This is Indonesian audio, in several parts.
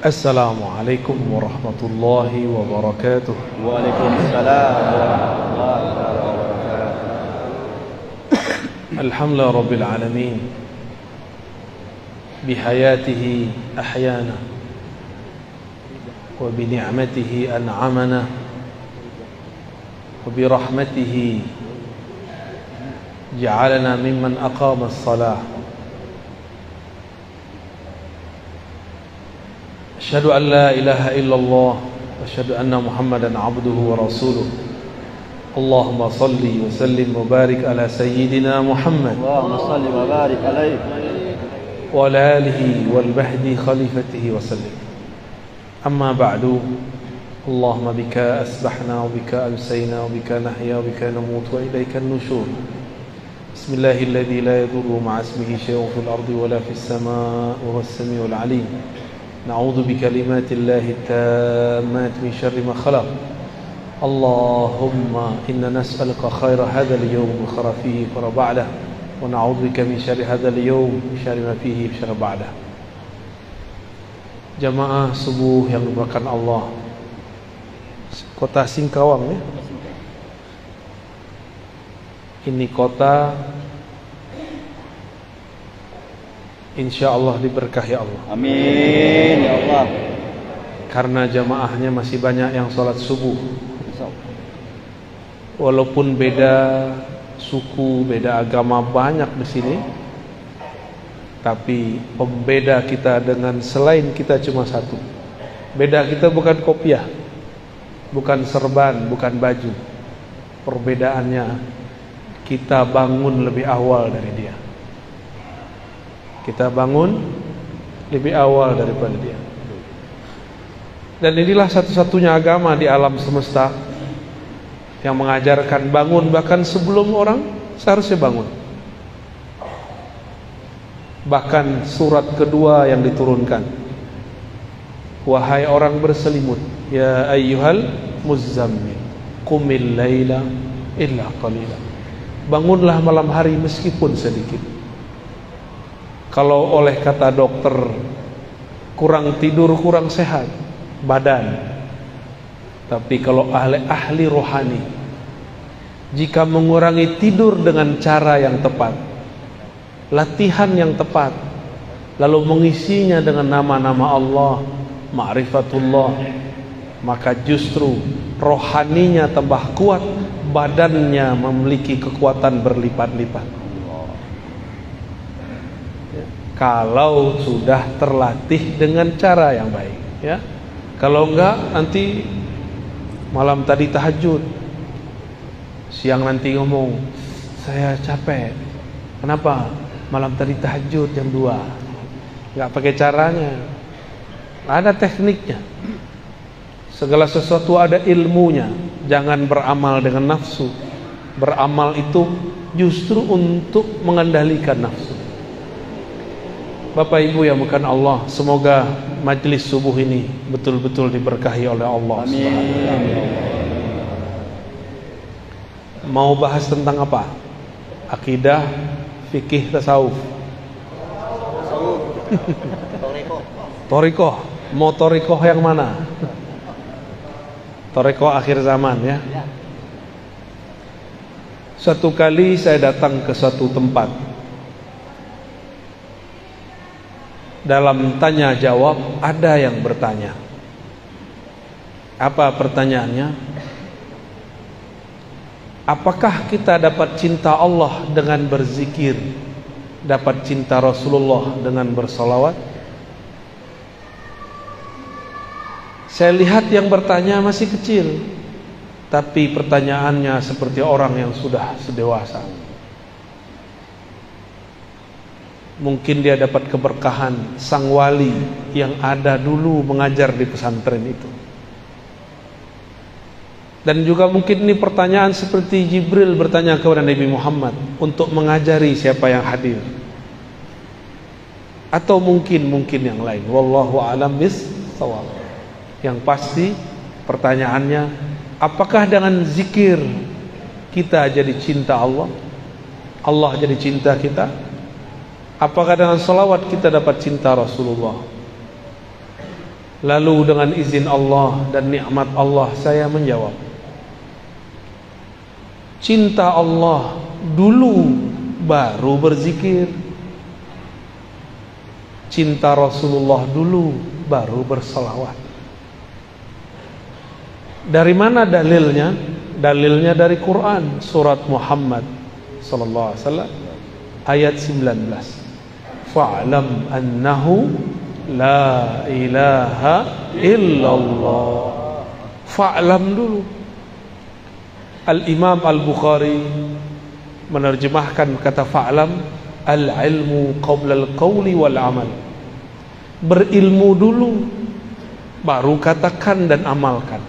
Assalamualaikum warahmatullahi wabarakatuh. Waalaikumsalam warahmatullahi wabarakatuh. Alhamdulillah rabbil alamin bihayatihi ahyana wa bini'matihi an'amana wa birahmatihi ja'alana mimman aqama as-salah. Asyhadu an la ilaha illallah wa asyhadu anna Muhammadan abduhu wa rasuluh. Allahumma salli wa sallim wa barik ala sayyidina Muhammad Allahumma salli wa barik alaihi wa ala alihi wal bahdi khalifatihi wa sallim. Amma ba'du. Allahumma bika asbahna wa bika amsayna wa bika nahya wa bika namut wa ilayka an-nushur. Bismillahilladzi la yadurru ma'a ismihi syai'un fil ardi wa la fis samaa'i wa huwas samiul 'alim. نعوذ بكلمات الله التامات من شر ما خلق. اللهم إنا نسألك خير هذا اليوم وخير فيه وخير بعده ونعوذ بك من شر هذا اليوم وشر ما فيه وشر بعده. Jamaah subuh yang dimuliakan Allah, kota Singkawang ya. Ini kota insya Allah diberkahi Allah. Amin ya Allah. Karena jamaahnya masih banyak yang sholat subuh. Walaupun beda suku, beda agama banyak di sini, tapi pembeda kita dengan selain kita cuma satu. Beda kita bukan kopiah, bukan serban, bukan baju. Perbedaannya kita bangun lebih awal dari dia. Kita bangun lebih awal daripada dia. Dan inilah satu-satunya agama di alam semesta yang mengajarkan bangun bahkan sebelum orang seharusnya bangun. Bahkan surat kedua yang diturunkan, wahai orang berselimut, ya ayyuhal muzzammil qumil laila illa qalila. Bangunlah malam hari meskipun sedikit. Kalau oleh kata dokter kurang tidur kurang sehat badan, tapi kalau ahli rohani, jika mengurangi tidur dengan cara yang tepat, latihan yang tepat, lalu mengisinya dengan nama-nama Allah, ma'rifatullah, maka justru rohaninya tambah kuat, badannya memiliki kekuatan berlipat-lipat. Kalau sudah terlatih dengan cara yang baik ya. Kalau enggak nanti malam tadi tahajud, siang nanti ngomong saya capek. Kenapa? Malam tadi tahajud jam 2. Enggak pakai caranya. Ada tekniknya. Segala sesuatu ada ilmunya. Jangan beramal dengan nafsu. Beramal itu justru untuk mengendalikan nafsu. Bapak Ibu yang bukan Allah, semoga majlis subuh ini betul-betul diberkahi oleh Allah. Amin. Mau bahas tentang apa? Akidah, fikih, tasawuf. Torikoh. Mau torikoh yang mana? Torikoh akhir zaman ya. Suatu kali saya datang ke suatu tempat. Dalam tanya jawab ada yang bertanya. Apa pertanyaannya? Apakah kita dapat cinta Allah dengan berzikir, dapat cinta Rasulullah dengan bersolawat? Saya lihat yang bertanya masih kecil, tapi pertanyaannya seperti orang yang sudah sedewasa. Mungkin dia dapat keberkahan sang wali yang ada dulu mengajar di pesantren itu. Dan juga mungkin ini pertanyaan seperti Jibril bertanya kepada Nabi Muhammad untuk mengajari siapa yang hadir. Atau mungkin yang lain. Wallahu a'lam bis-shawab. Yang pasti pertanyaannya, apakah dengan zikir kita jadi cinta Allah? Allah jadi cinta kita? Apakah dengan salawat kita dapat cinta Rasulullah? Lalu dengan izin Allah dan nikmat Allah saya menjawab, cinta Allah dulu baru berzikir, cinta Rasulullah dulu baru berselawat. Dari mana dalilnya? Dalilnya dari Quran, surat Muhammad sallallahu alaihi wasallam ayat 19. Fa'lam annahu la ilaha illallah. Fa'lam dulu. Al-Imam Al-Bukhari menerjemahkan kata fa'lam, al-ilmu qabla al-qawli wal amal. Berilmu dulu baru katakan dan amalkan.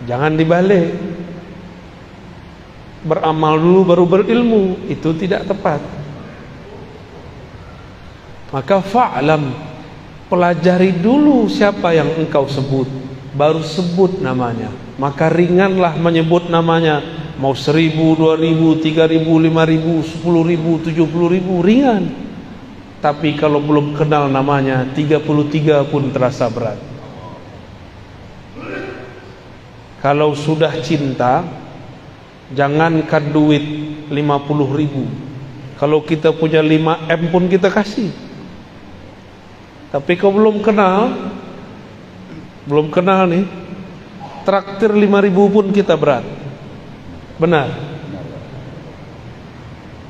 Jangan dibalik. Beramal dulu baru berilmu, itu tidak tepat. Maka fa'lam, pelajari dulu siapa yang engkau sebut, baru sebut namanya. Maka ringanlah menyebut namanya. Mau 1000, 2000, 3000, 5000, 10.000, 70.000, ringan. Tapi kalau belum kenal namanya, 33 pun terasa berat. Kalau sudah cinta, jangankan duit 50.000. Kalau kita punya 5M pun kita kasih. Tapi kalau belum kenal nih, traktir 5.000 pun kita berat. Benar.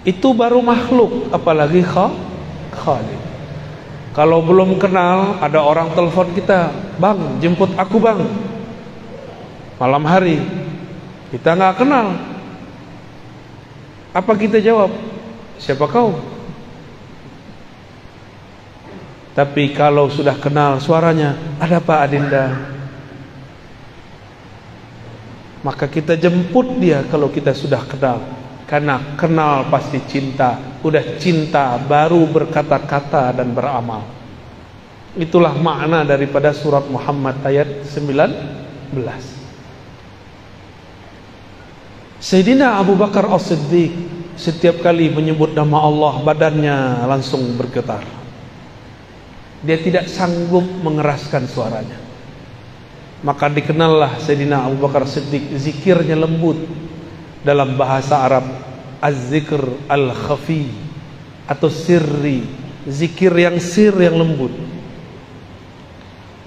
Itu baru makhluk, apalagi Khalik. Kalau belum kenal, ada orang telepon kita, "Bang, jemput aku bang." Malam hari, kita nggak kenal. Apa kita jawab? Siapa kau? Tapi kalau sudah kenal suaranya, "Ada Pak Adinda." Maka kita jemput dia kalau kita sudah kenal. Karena kenal pasti cinta. Udah cinta baru berkata-kata dan beramal. Itulah makna daripada surat Muhammad ayat 19. Sayyidina Abu Bakar As-Siddiq setiap kali menyebut nama Allah, badannya langsung bergetar. Dia tidak sanggup mengeraskan suaranya. Maka dikenallah Sayyidina Abu Bakar Siddiq, zikirnya lembut. Dalam bahasa Arab, az-zikr al-khafi atau sirri, zikir yang yang lembut.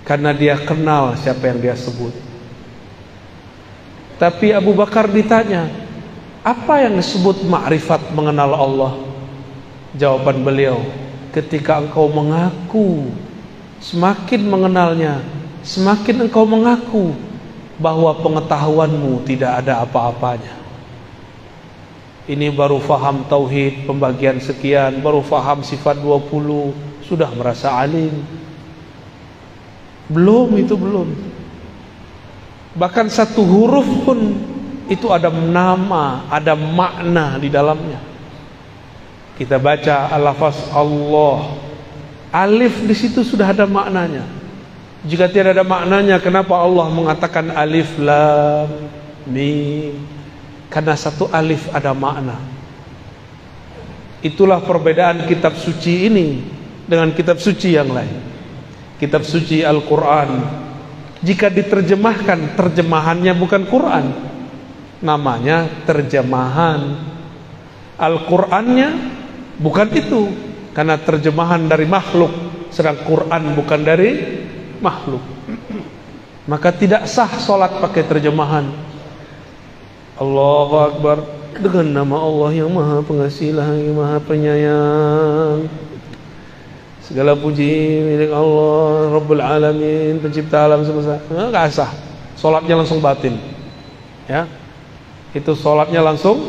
Karena dia kenal siapa yang dia sebut. Tapi Abu Bakar ditanya, apa yang disebut ma'rifat, mengenal Allah? Jawaban beliau, ketika engkau mengaku, semakin mengenalnya, semakin engkau mengaku bahwa pengetahuanmu tidak ada apa-apanya. Ini baru faham tauhid, pembagian sekian, baru faham sifat 20, sudah merasa alim. Belum. Bahkan satu huruf pun itu ada nama, ada makna di dalamnya. Kita baca al-lafaz Allah, alif di situ sudah ada maknanya. Jika tidak ada maknanya, kenapa Allah mengatakan alif lam mim? Karena satu alif ada makna. Itulah perbedaan kitab suci ini dengan kitab suci yang lain. Kitab suci Al-Quran, jika diterjemahkan, terjemahannya bukan Quran, namanya terjemahan. Al-Qurannya bukan itu, karena terjemahan dari makhluk, sedang Quran bukan dari makhluk. Maka tidak sah solat pakai terjemahan. Allahu Akbar, dengan nama Allah yang Maha Pengasih lagi Maha Penyayang. Segala puji milik Allah Rabbul Alamin, pencipta alam semesta. Nggak sah, solatnya langsung batil. Ya, itu solatnya langsung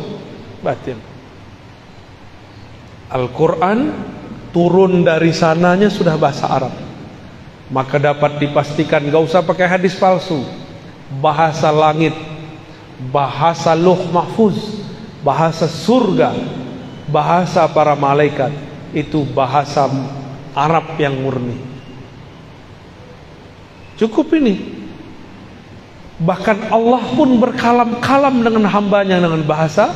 batil. Al-Quran turun dari sananya sudah bahasa Arab, maka dapat dipastikan gak usah pakai hadis palsu. Bahasa langit, bahasa Lauh Mahfuz, bahasa surga, bahasa para malaikat, itu bahasa Arab yang murni. Cukup ini. Bahkan Allah pun berkalam-kalam dengan hambanya dengan bahasa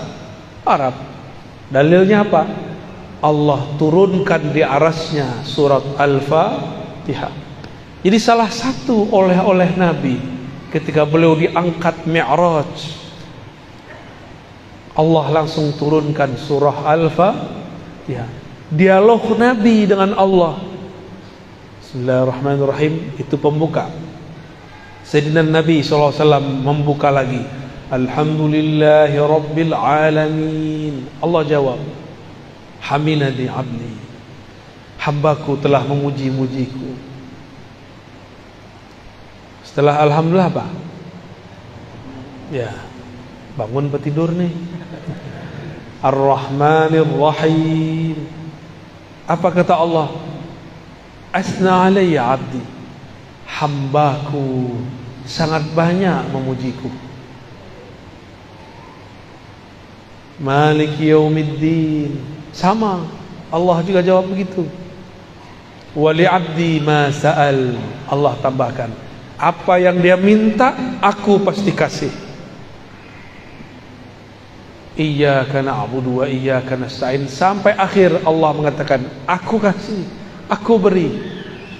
Arab. Dalilnya apa? Allah turunkan di arasnya surat Al-Fatihah. Jadi salah satu oleh-oleh Nabi ketika beliau diangkat Mi'raj, Allah langsung turunkan surah Al-Fatihah. Dialog Nabi dengan Allah. Bismillahirrahmanirrahim, itu pembuka. Sayyidina Nabi SAW membuka lagi, Alhamdulillahi Rabbil Alamin. Allah jawab, Hamidani abdi, hambaku telah memuji-mujiku. Setelah Alhamdulillah apa? Ya, bangun petidur nih. Ar-Rahmanir Rahim. Apa kata Allah? Asna alayya abdi, hambaku sangat banyak memujiku. Maliki yaumiddin, sama Allah juga jawab begitu. Wali abdi ma sa'al, Allah tambahkan, apa yang dia minta aku pasti kasih. Iyyaka na'budu wa iyyaka nasta'in, sampai akhir Allah mengatakan aku kasih, aku beri.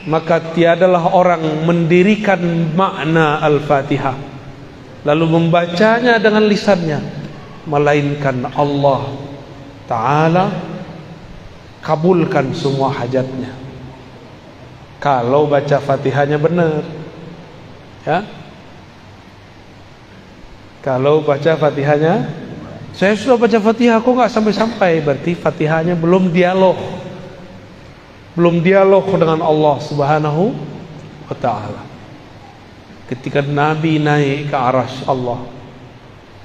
Maka tiadalah orang mendirikan makna Al-Fatihah lalu membacanya dengan lisannya, melainkan Allah Ta'ala kabulkan semua hajatnya kalau baca Fatihahnya benar, ya. Kalau baca Fatihahnya, saya sudah baca Fatihah kok nggak sampai-sampai, berarti Fatihahnya belum dialog dengan Allah Subhanahu wa Ta'ala. Ketika Nabi naik ke arasy Allah,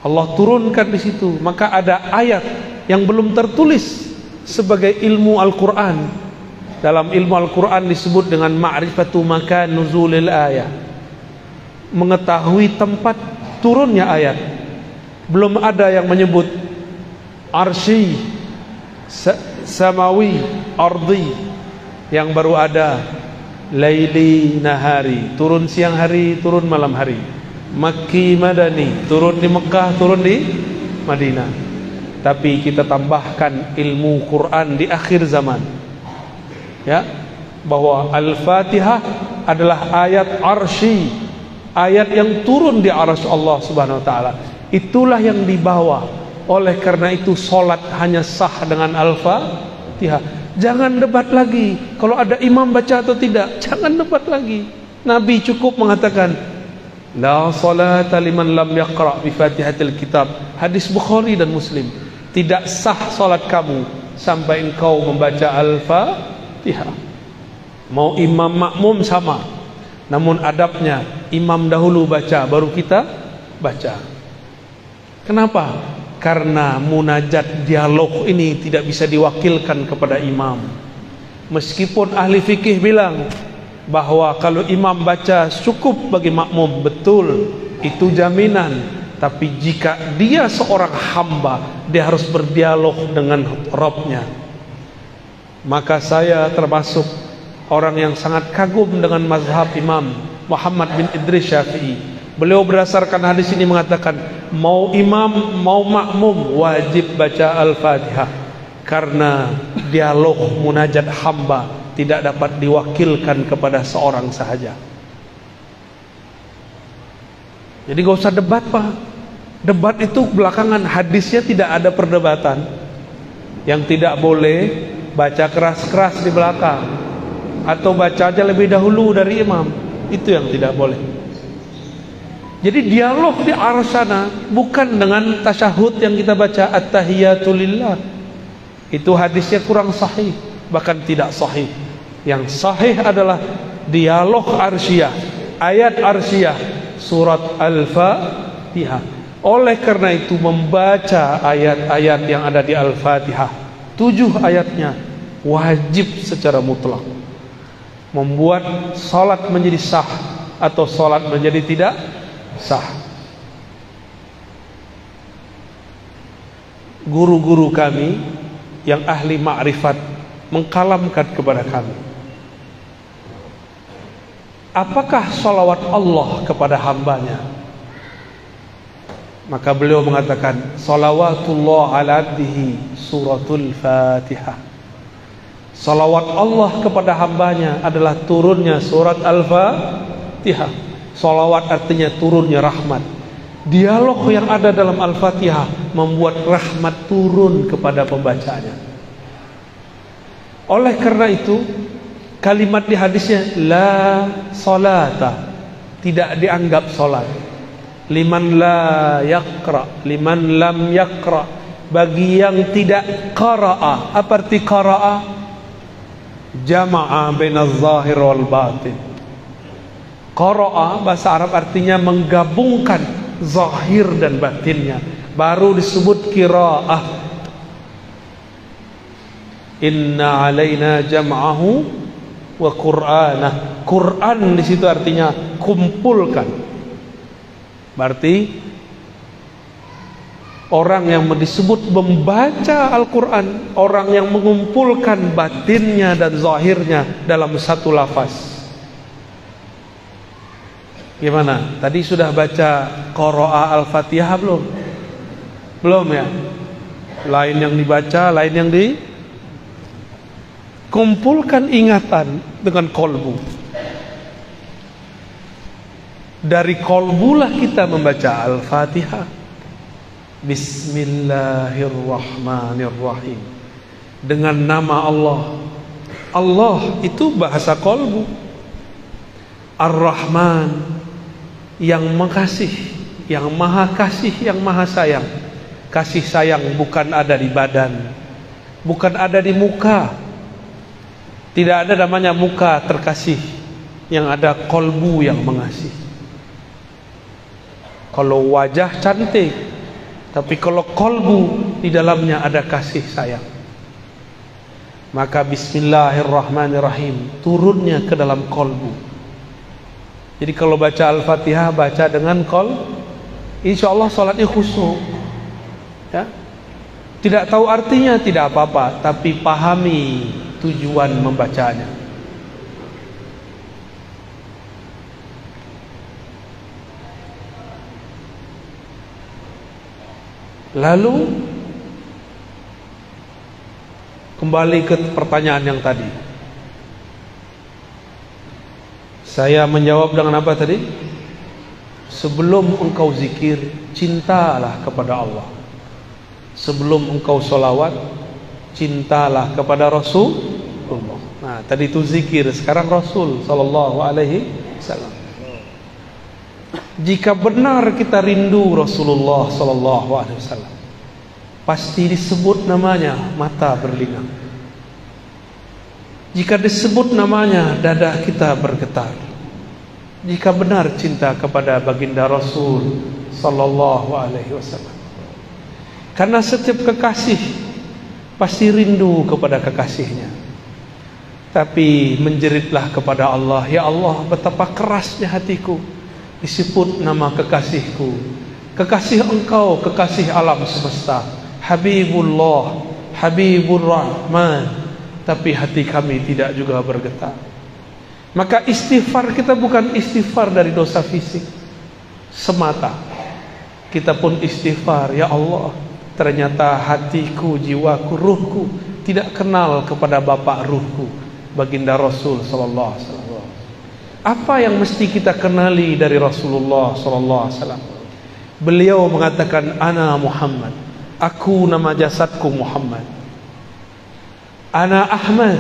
Allah turunkan di situ, maka ada ayat yang belum tertulis sebagai ilmu Al-Quran. Dalam ilmu Al-Quran disebut dengan ma'rifatu makan nuzulil ayat, mengetahui tempat turunnya ayat. Belum ada yang menyebut arsy, samawi, ardi. Yang baru ada laili nahari, turun siang hari, turun malam hari. Makki madani, turun di Mekah, turun di Madinah. Tapi kita tambahkan ilmu Quran di akhir zaman, ya, bahwa Al-Fatihah adalah ayat arsy, ayat yang turun di arsy Allah Subhanahu wa Ta'ala. Itulah yang dibawa. Oleh karena itu solat hanya sah dengan Al-Fatihah. Jangan debat lagi kalau ada imam baca atau tidak, jangan debat lagi. Nabi cukup mengatakan la salata liman lam yaqra bi Fatihatil Kitab. Hadis Bukhari dan Muslim. Tidak sah salat kamu sampai engkau membaca Al-Fatihah. Mau imam makmum sama, namun adabnya imam dahulu baca baru kita baca. Kenapa? Karena munajat dialog ini tidak bisa diwakilkan kepada imam. Meskipun ahli fikih bilang bahwa kalau imam baca cukup bagi makmum, betul, itu jaminan. Tapi jika dia seorang hamba, dia harus berdialog dengan Rabbnya. Maka saya termasuk orang yang sangat kagum dengan mazhab Imam Muhammad bin Idris Syafi'i. Beliau berdasarkan hadis ini mengatakan, mau imam mau makmum wajib baca Al-Fatihah, karena dialog munajat hamba tidak dapat diwakilkan kepada seorang sahaja. Jadi gak usah debat, Pak. Debat itu belakangan, hadisnya tidak ada perdebatan. Yang tidak boleh baca keras-keras di belakang, atau baca aja lebih dahulu dari imam, itu yang tidak boleh. Jadi dialog di arah sana bukan dengan tasyahud yang kita baca at-tahiyatulillah. Itu hadisnya kurang sahih, bahkan tidak sahih. Yang sahih adalah dialog arsyah, ayat arsyah, surat Al-Fatihah. Oleh karena itu membaca ayat-ayat yang ada di Al-Fatihah, 7 ayatnya wajib secara mutlak, membuat salat menjadi sah atau salat menjadi tidak sah. Guru-guru kami yang ahli ma'rifat mengkalamkan kepada kami, apakah salawat Allah kepada hambanya? Maka beliau mengatakan, salawatullah ala abdihi suratul Fatihah. Salawat Allah kepada hambanya adalah turunnya surat Al-Fatihah. Salawat artinya turunnya rahmat. Dialog yang ada dalam Al-Fatihah membuat rahmat turun kepada pembacanya. Oleh karena itu, kalimat di hadisnya la salata, tidak dianggap salat. Liman la yaqra, liman lam yaqra, bagi yang tidak qara'a. Apa arti qara'a? Jama'a bainaz zahir wal batin. Qara'a bahasa Arab artinya menggabungkan zahir dan batinnya, baru disebut qira'ah. Inna alaina jam'ahu wa qur'anah. Quran di situ artinya kumpulkan. Berarti orang yang disebut membaca Al-Quran, orang yang mengumpulkan batinnya dan zahirnya dalam satu lafaz. Gimana? Tadi sudah baca qira'a Al-Fatihah belum? Belum ya? Lain yang dibaca, lain yang dikumpulkan ingatan dengan kolbu. Dari kolbulah kita membaca Al-Fatihah. Bismillahirrahmanirrahim. Dengan nama Allah. Allah itu bahasa kolbu. Ar-Rahman, yang mengasihi, yang maha kasih, yang maha sayang. Kasih sayang bukan ada di badan, bukan ada di muka. Tidak ada namanya muka terkasih, yang ada kolbu yang mengasihi. Kalau wajah cantik, tapi kalau kolbu di dalamnya ada kasih sayang, maka Bismillahirrahmanirrahim turunnya ke dalam kolbu. Jadi kalau baca Al-Fatihah, baca dengan insya Allah salatnya khusyuk. Ya, tidak tahu artinya tidak apa-apa, tapi pahami tujuan membacanya. Lalu kembali ke pertanyaan yang tadi. Saya menjawab dengan apa tadi? Sebelum engkau zikir, cintalah kepada Allah. Sebelum engkau sholawat, cintalah kepada Rasulullah. Nah, tadi itu zikir, sekarang Rasul sallallahu alaihi wasallam. Jika benar kita rindu Rasulullah sallallahu alaihi wasallam, pasti disebut namanya mata berlinang. Jika disebut namanya dada kita bergetar. Jika benar cinta kepada baginda Rasul sallallahu alaihi wasallam. Karena setiap kekasih pasti rindu kepada kekasihnya. Tapi menjeritlah kepada Allah, ya Allah, betapa kerasnya hatiku disebut nama kekasihku, kekasih engkau, kekasih alam semesta, Habibullah, Habibur Rahman, tapi hati kami tidak juga bergetar. Maka istighfar kita bukan istighfar dari dosa fisik semata. Kita pun istighfar, ya Allah, ternyata hatiku, jiwaku, ruhku tidak kenal kepada Bapak ruhku, baginda Rasul sallallahu alaihi wasallam. Apa yang mesti kita kenali dari Rasulullah sallallahu alaihi wasallam? Beliau mengatakan, ana Muhammad, aku nama jasadku Muhammad. Ana Ahmad,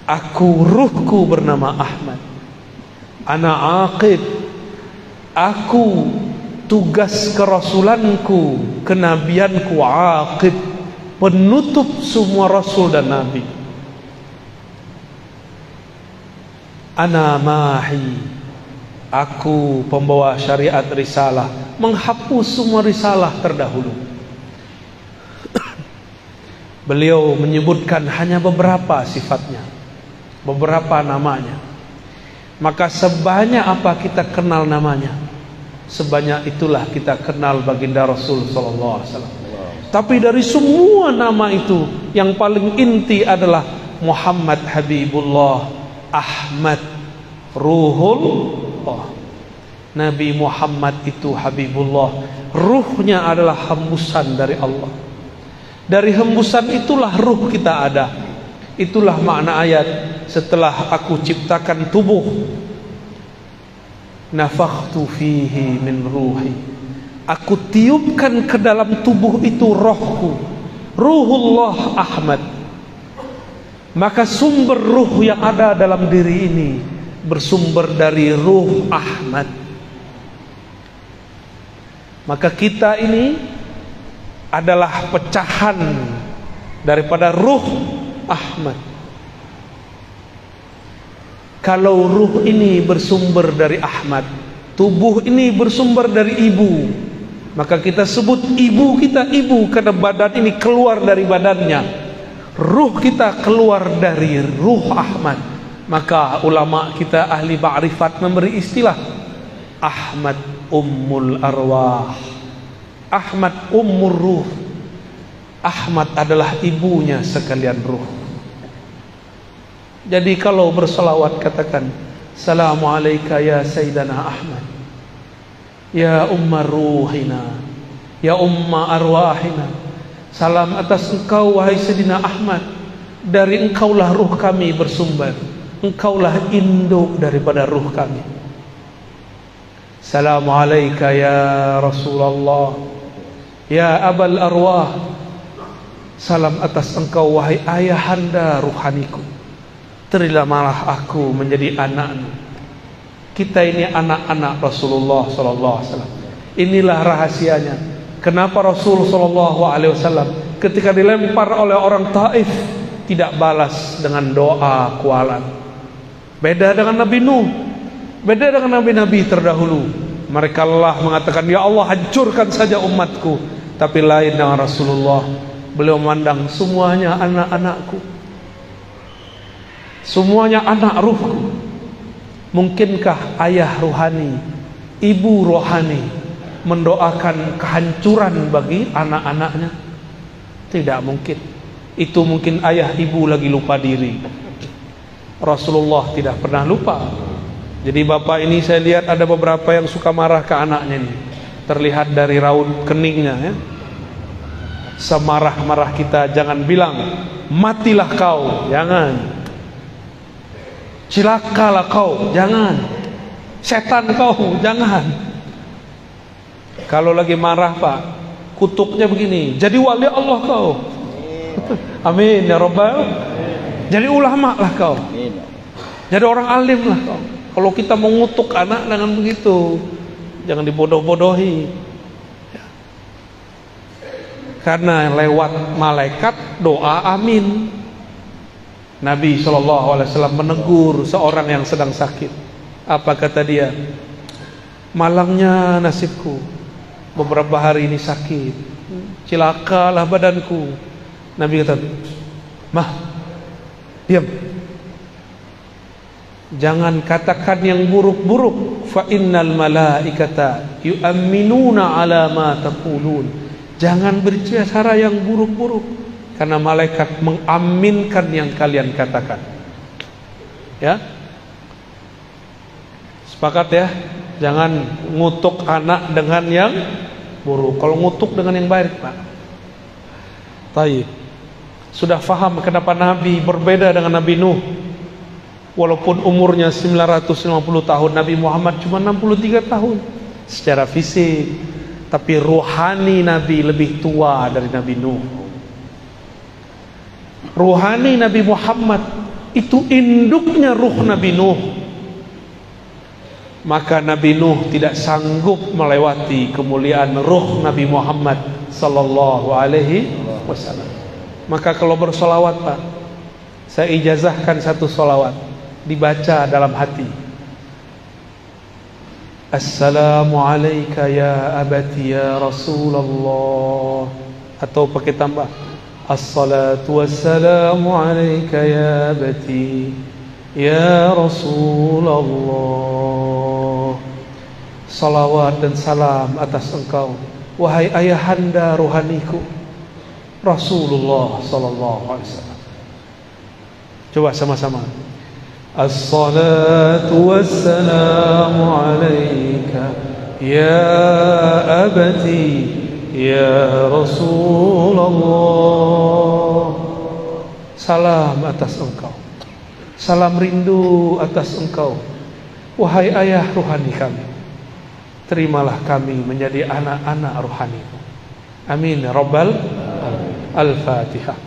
aku ruhku bernama Ahmad. Ana Aqib, aku tugas kerasulanku, kenabianku Aqib, penutup semua rasul dan nabi. Ana Mahi, aku pembawa syariat risalah, menghapus semua risalah terdahulu. Beliau menyebutkan hanya beberapa sifatnya, beberapa namanya. Maka sebanyak apa kita kenal namanya, sebanyak itulah kita kenal baginda Rasul sallallahu alaihi wasallam. Tapi dari semua nama itu, yang paling inti adalah Muhammad Habibullah, Ahmad Ruhullah. Nabi Muhammad itu Habibullah, ruhnya adalah hembusan dari Allah. Dari hembusan itulah ruh kita ada. Itulah makna ayat, setelah aku ciptakan tubuh, nafakhtu fihi min ruhi, aku tiupkan ke dalam tubuh itu rohku, ruhullah Ahmad. Maka sumber ruh yang ada dalam diri ini bersumber dari ruh Ahmad. Maka kita ini adalah pecahan daripada ruh Ahmad. Kalau ruh ini bersumber dari Ahmad, tubuh ini bersumber dari ibu, maka kita sebut ibu kita ibu karena badan ini keluar dari badannya. Ruh kita keluar dari ruh Ahmad. Maka ulama kita ahli ma'rifat memberi istilah Ahmad Ummul Arwah, Ahmad Ummur Ruh. Ahmad adalah ibunya sekalian ruh. Jadi kalau berselawat katakan Assalamu alayka ya Sayyidana Ahmad, ya Ummar Ruhina, ya Umma Arwahina. Salam atas engkau wahai Sayyidina Ahmad, dari engkaulah ruh kami bersumber, engkaulah induk daripada ruh kami. Assalamu alayka ya Rasulullah, ya Abal Arwah. Salam atas engkau wahai ayahanda ruhaniku, terimalah aku menjadi anakmu. Kita ini anak-anak Rasulullah sallallahu alaihi wasallam. Inilah rahasianya. Kenapa Rasul sallallahu alaihi wasallam ketika dilempar oleh orang Taif tidak balas dengan doa kualan? Beda dengan Nabi Nuh, beda dengan nabi-nabi terdahulu. Mereka lah mengatakan, ya Allah hancurkan saja umatku. Tapi lain dengan Rasulullah, beliau memandang semuanya anak-anakku, semuanya anak ruhku. Mungkinkah ayah rohani, ibu rohani mendoakan kehancuran bagi anak-anaknya? Tidak mungkin. Itu mungkin ayah ibu lagi lupa diri. Rasulullah tidak pernah lupa. Jadi bapak ini saya lihat ada beberapa yang suka marah ke anaknya ini. Terlihat dari raut keningnya ya. Semarah-marah kita jangan bilang matilah kau, jangan. Cilakalah kau, jangan. Setan kau, jangan. Kalau lagi marah Pak, kutuknya begini, jadi wali Allah kau. Amin ya Rabbal. Jadi ulama lah kau. Jadi orang alim lah kau. Kalau kita mengutuk anak dengan begitu, jangan dibodoh-bodohi. Karena lewat malaikat doa amin. Nabi SAW menegur seorang yang sedang sakit. Apa kata dia? Malangnya nasibku, beberapa hari ini sakit, cilakalah badanku. Nabi kata, Mah, diam, jangan katakan yang buruk-buruk. Fa innal malaikata yu'minuna ala ma taqulun. Jangan berbicara yang buruk-buruk, karena malaikat mengaminkan yang kalian katakan. Ya, sepakat ya. Jangan ngutuk anak dengan yang buruk. Kalau ngutuk dengan yang baik Pak. Taib. Sudah faham kenapa Nabi berbeda dengan Nabi Nuh. Walaupun umurnya 950 tahun, Nabi Muhammad cuma 63 tahun secara fisik, tapi ruhani Nabi lebih tua dari Nabi Nuh. Ruhani Nabi Muhammad itu induknya ruh Nabi Nuh. Maka Nabi Nuh tidak sanggup melewati kemuliaan ruh Nabi Muhammad sallallahu alaihi wasallam. Maka kalau bersolawat Pak, saya ijazahkan satu solawat, dibaca dalam hati. Assalamu alayka ya abati ya Rasulullah. Atau pakai tambah, Assalatu wassalamu alayka ya abati ya Rasulullah. Salawat dan salam atas engkau wahai ayahanda rohaniku Rasulullah sallallahu alaihi wasallam. Coba sama-sama. Assalatu wassalamu alayka ya abati ya Rasulullah. salam atas engkau, salam rindu atas engkau, wahai ayah ruhani kami. Terimalah kami menjadi anak-anak rohani-Mu. Amin ya rabbal alamin. Al-Fatihah.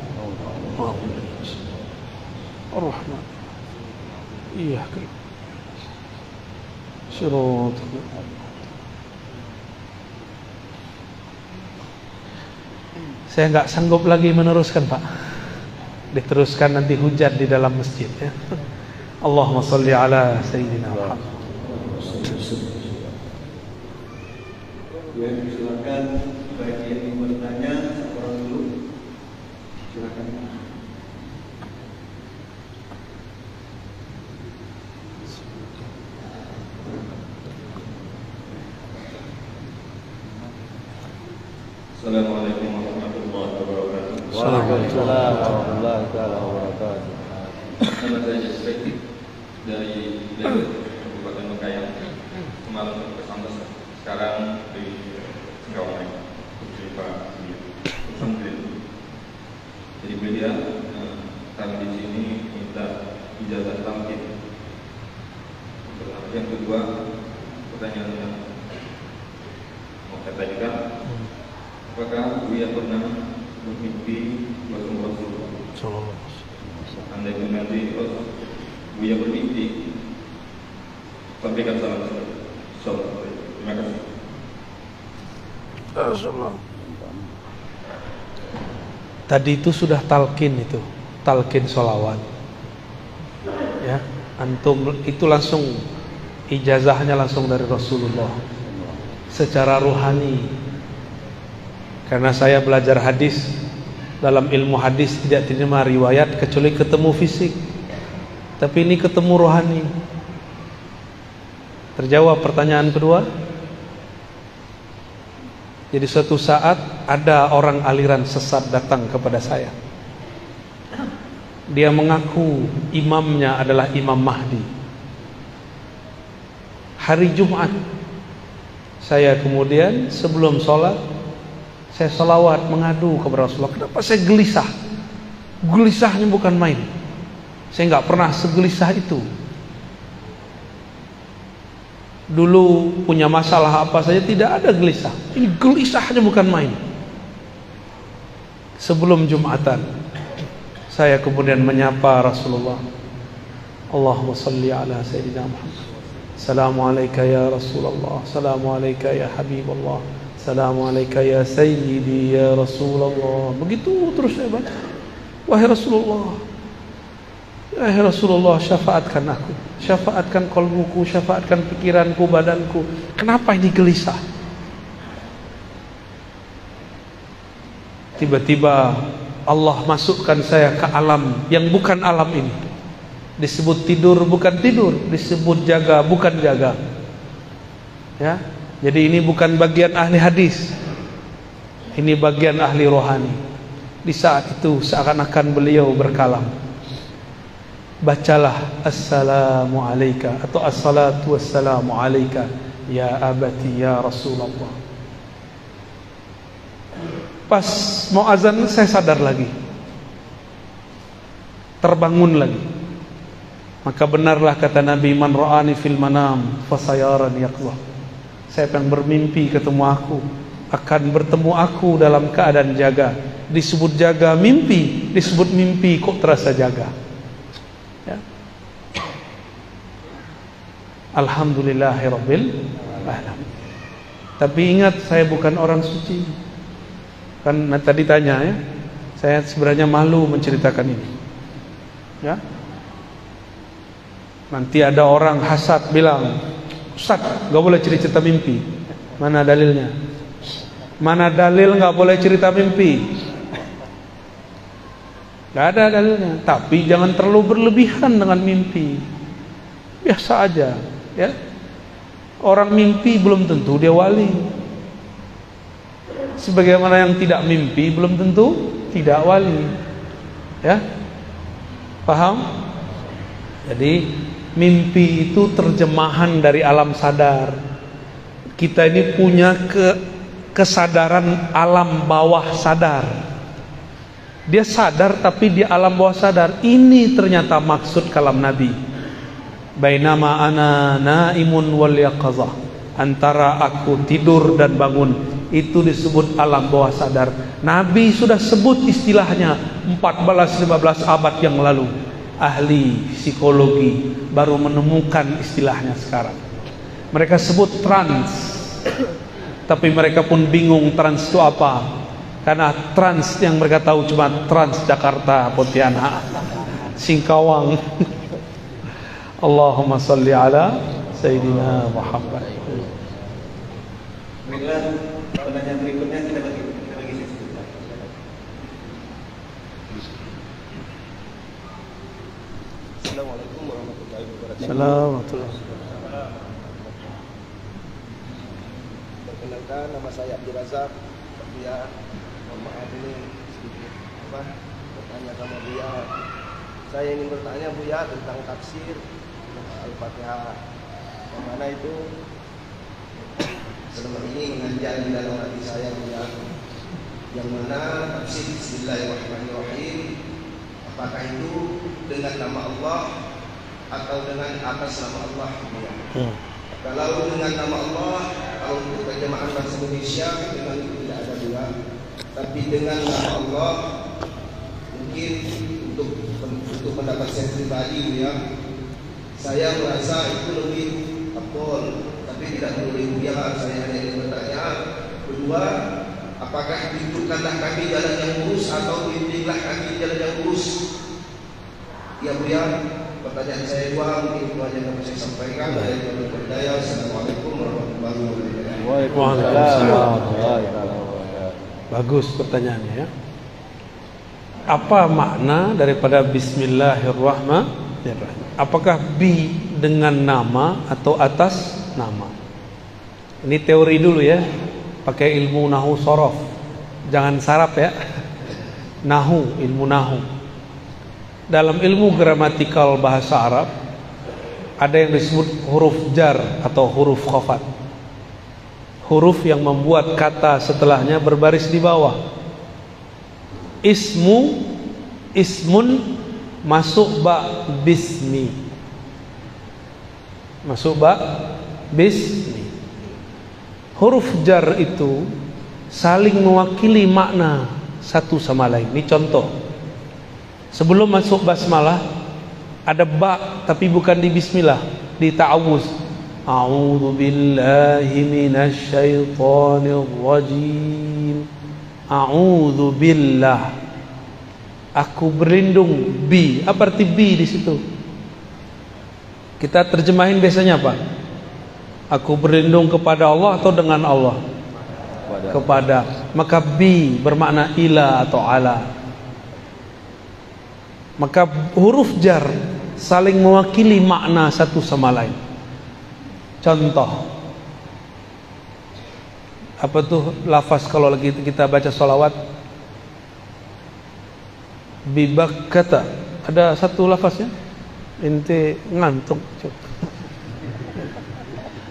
Ar-Rahman. Iyyaka syurut. Saya nggak sanggup lagi meneruskan, Pak. Diteruskan nanti hujan di dalam masjid ya. Allahumma sholli ala sayyidina Muhammad. Ya, silakan bagi yang ingin bertanya orang dulu. Silakan. Assalamualaikum warahmatullahi wabarakatuh. Waalaikumsalam warahmatullahi wabarakatuh. Nama saya Jasri dari Kabupaten Bengkayang. Kemarin ke Sambas, sekarang di Singkawang. Di Pak Sambil. Jadi beliau kami di sini minta ijazah tamkin. Yang kedua, pertanyaan yang mau saya tanyakan, apakah Buya pernah bermimpi Rasulullah? Andai nanti Buya bermimpi, sampaikan salam. Terima kasih. Tadi itu sudah talqin itu, talqin sholawat. Ya, antum itu langsung ijazahnya langsung dari Rasulullah secara ruhani. Karena saya belajar hadis, dalam ilmu hadis tidak terima riwayat kecuali ketemu fisik. Tapi ini ketemu rohani. Terjawab pertanyaan kedua. Jadi suatu saat ada orang aliran sesat datang kepada saya. Dia mengaku imamnya adalah Imam Mahdi. Hari Jumat, saya kemudian sebelum sholat, saya salawat mengadu kepada Rasulullah. Kenapa saya gelisah? Gelisahnya bukan main. Saya nggak pernah segelisah itu. Dulu punya masalah apa saja tidak ada gelisah. Ini gelisahnya bukan main. Sebelum Jumatan, saya kemudian menyapa Rasulullah. Allahumma salli ala sayyidina Muhammad. Assalamualaikum ya Rasulullah. Assalamualaikum ya Habibullah. Assalamualaikum ya Sayyidi ya Rasulullah. Begitu terus saya baca. Wahai Rasulullah, wahai Rasulullah, syafaatkan aku, syafaatkan qalbuku, syafaatkan pikiranku, badanku. Kenapa ini gelisah? Tiba-tiba Allah masukkan saya ke alam yang bukan alam ini. Disebut tidur bukan tidur, disebut jaga bukan jaga. Ya. Jadi ini bukan bagian ahli hadis. Ini bagian ahli rohani. Di saat itu seakan-akan beliau berkalam. Bacalah assalamu alayka atau assalatu wassalamu alayka ya abati ya Rasulullah. Pas mau azan saya sadar lagi. Terbangun lagi. Maka benarlah kata Nabi, man ra'ani fil manam fasayarani yaqظah. Siapa yang bermimpi ketemu aku akan bertemu aku dalam keadaan jaga. Disebut jaga mimpi, disebut mimpi kok terasa jaga. Ya. Alhamdulillahirabbil alamin. Tapi ingat, saya bukan orang suci. Kan tadi tanya ya, saya sebenarnya malu menceritakan ini. Ya. Nanti ada orang hasad bilang, Ustaz, gak boleh cerita mimpi. Mana dalilnya? Mana dalil gak boleh cerita mimpi? Gak ada dalilnya. Tapi jangan terlalu berlebihan dengan mimpi. Biasa aja, ya. Orang mimpi belum tentu dia wali. Sebagaimana yang tidak mimpi belum tentu tidak wali. Ya. Paham? Jadi mimpi itu terjemahan dari alam sadar. Kita ini punya kesadaran alam bawah sadar. Dia sadar tapi di alam bawah sadar. Ini ternyata maksud kalam Nabi. Bainama ana naimun wal yaqazah. Antara aku tidur dan bangun, itu disebut alam bawah sadar. Nabi sudah sebut istilahnya 14-15 abad yang lalu. Ahli psikologi baru menemukan istilahnya sekarang. Mereka sebut trans. Tapi mereka pun bingung trans itu apa. Karena trans yang mereka tahu cuma Trans Jakarta, Pontianak, Singkawang. Allahumma salli ala Sayyidina Muhammad. Baiklah, pertanyaan berikutnya kita bagi sesi. Assalamualaikum warahmatullahi wabarakatuh. Assalamualaikum. Perkenalkan, nama saya Abdul Razak. Ya, mohon maaf ini sedikit bertanya sama Buya. Saya ingin bertanya Buya tentang tafsir Al-Fatihah. Yang mana itu selama ini mengajar di dalam hati saya Buya. Yang mana tafsir Bismillahirrahmanirrahim, apakah itu dengan nama Allah atau dengan atas nama Allah Buya? Kalau dengan nama Allah, kalau untuk terjemahan bahasa Indonesia memang itu tidak ada dua. Tapi dengan nama Allah, mungkin untuk pendapat saya pribadi ya, saya merasa itu lebih afdol. Tapi tidak boleh biar saya hanya ingin bertanya. Kedua, apakah tunjukkanlah kami jalan yang lurus atau bimbinglah kami jalan yang lurus? Ya Bu ya. Pertanyaan saya dua, mungkin itu aja yang saya sampaikan. Assalamualaikum warahmatullahi wabarakatuh. Waalaikumsalam. Bagus pertanyaannya ya. Apa makna daripada Bismillahirrahmanirrahim? Apakah bi dengan nama atau atas nama? Ini teori dulu ya. Pakai ilmu nahu sorof. Jangan sarap ya. Nahu, ilmu nahu. Dalam ilmu gramatikal bahasa Arab ada yang disebut huruf jar atau huruf khafat. Huruf yang membuat kata setelahnya berbaris di bawah. Ismun masuk ba bismi. Masuk ba bismi. Huruf jar itu saling mewakili makna satu sama lain. Ini contoh. Sebelum masuk basmalah ada ba tapi bukan di bismillah, di ta'awuz. A'udzu billahi minasy syaithanir rajim. A'udzu billah. Aku berlindung bi. Apa arti bi di situ? Kita terjemahin biasanya apa? Aku berlindung kepada Allah atau dengan Allah? Kepada. Maka bi bermakna ila atau ala. Maka huruf jar saling mewakili makna satu sama lain. Contoh, apa tuh lafaz kalau lagi kita baca sholawat? Bibakkata. Ada satu lafaznya. Ente ngantuk.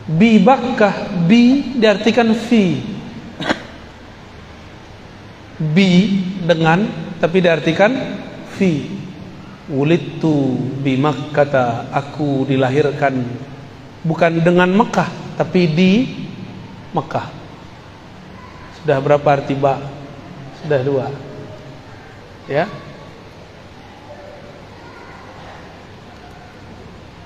Bibakkah, bi diartikan fi. Bi dengan tapi diartikan fi. Wulidtu bi Makkah, aku dilahirkan bukan dengan Mekah tapi di Mekah. Sudah berapa arti ba? Sudah dua. Ya.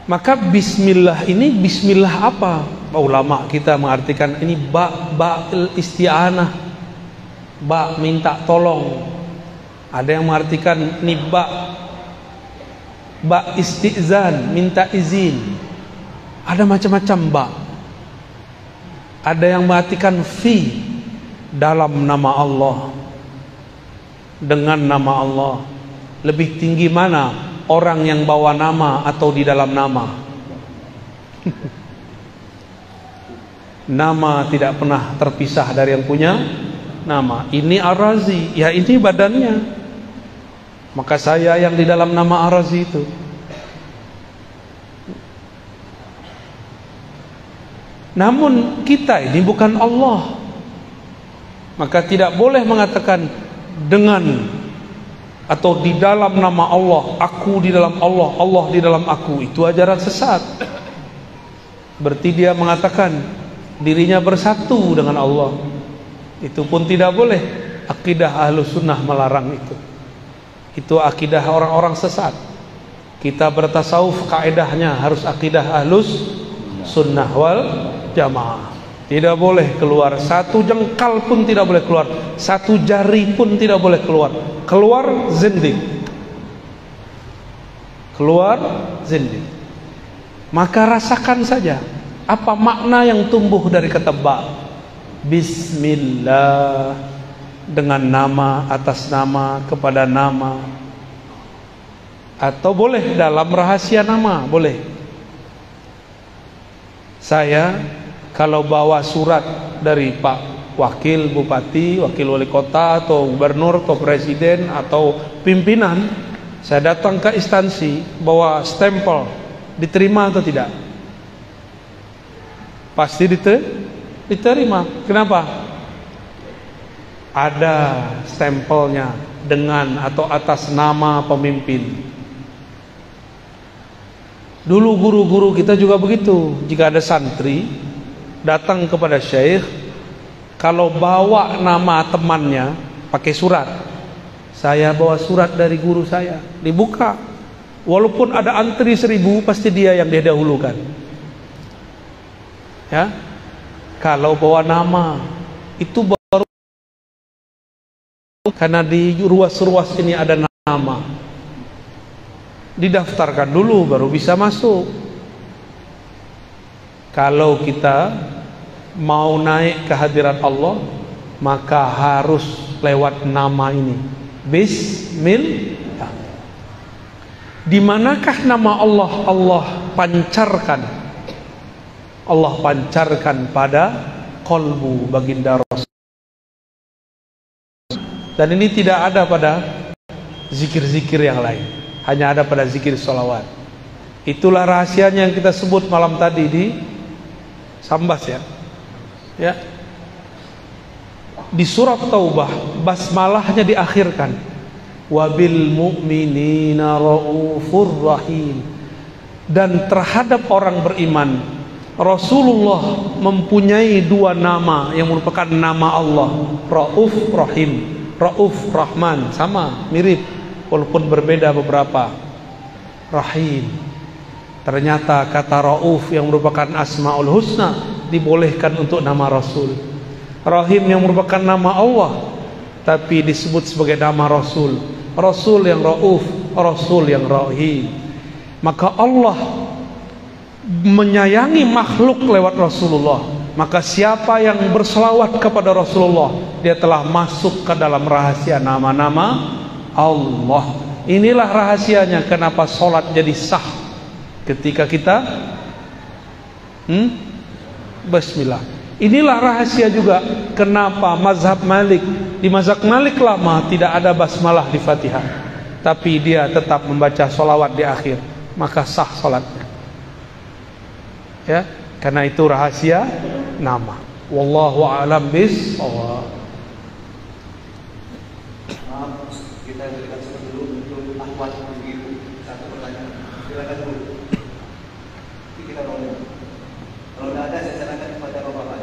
Maka bismillah ini bismillah apa? Ulama kita mengartikan ini ba isti'anah. Ba minta tolong. Ada yang mengartikan ini ba istizan, minta izin. Ada macam-macam ba. Ada yang mengartikan fi, dalam nama Allah, dengan nama Allah. Lebih tinggi mana orang yang bawa nama atau di dalam nama? Nama tidak pernah terpisah dari yang punya nama. Ini Ar-Razi, ya ini badannya. Maka saya yang di dalam nama Ar-Razi itu. Namun kita ini bukan Allah. Maka tidak boleh mengatakan dengan atau di dalam nama Allah, aku di dalam Allah, Allah di dalam aku, itu ajaran sesat. Berarti dia mengatakan dirinya bersatu dengan Allah. Itu pun tidak boleh. Akidah Ahlus Sunnah melarang itu. Itu akidah orang-orang sesat. Kita bertasawuf, kaidahnya harus akidah Ahlus Sunnah wal Jamaah. Tidak boleh keluar satu jengkal pun, tidak boleh keluar satu jari pun, tidak boleh keluar. Keluar zindik. Keluar zindik. Maka rasakan saja apa makna yang tumbuh dari kata ba. Bismillah, dengan nama, atas nama, kepada nama. Atau boleh dalam rahasia nama, boleh. Saya kalau bawa surat dari Pak Wakil Bupati, Wakil Wali Kota, atau Gubernur, atau Presiden, atau pimpinan, saya datang ke instansi, bawa stempel, diterima atau tidak? Pasti diterima. Kenapa? Ada stempelnya dengan atau atas nama pemimpin. Dulu guru-guru kita juga begitu. Jika ada santri datang kepada syekh, kalau bawa nama temannya pakai surat, saya bawa surat dari guru saya, dibuka. Walaupun ada antri 1000, pasti dia yang didahulukan. Ya, kalau bawa nama itu baru, karena di ruas-ruas ini ada nama, didaftarkan dulu baru bisa masuk. Kalau kita mau naik ke hadirat Allah, maka harus lewat nama ini. Bismillah. Di manakah nama Allah? Allah pancarkan. Allah pancarkan pada qalbu baginda Rasul. Dan ini tidak ada pada zikir-zikir yang lain, hanya ada pada zikir sholawat. Itulah rahasianya yang kita sebut malam tadi di Sambas, ya. Ya. Di surat Taubah basmalahnya diakhirkan, wabil mu'minina raufur rahim. Dan terhadap orang beriman, Rasulullah mempunyai 2 nama yang merupakan nama Allah, Rauf Rahim. Rauf Rahman, sama, mirip, walaupun berbeda beberapa. Rahim, ternyata kata Rauf yang merupakan Asmaul Husna dibolehkan untuk nama Rasul. Rahim yang merupakan nama Allah tapi disebut sebagai nama Rasul. Rasul yang Rauf, Rasul yang Rahim. Maka Allah menyayangi makhluk lewat Rasulullah. Maka siapa yang berselawat kepada Rasulullah, dia telah masuk ke dalam rahasia nama-nama Allah. Inilah rahasianya kenapa sholat jadi sah ketika kita Bismillah. Inilah rahasia juga kenapa mazhab Malik, di mazhab Malik lama tidak ada basmalah di Fatihah, tapi dia tetap membaca sholawat di akhir, maka sah sholatnya. Ya, karena itu rahasia nama. Wallahu a'lam bishawab. Maaf, kita berikan dulu untuk Ahwat Ibu. Satu pertanyaan, silakan dulu. Nanti kita rolling. Kalau tidak ada, saya sarankan kepada Bapak.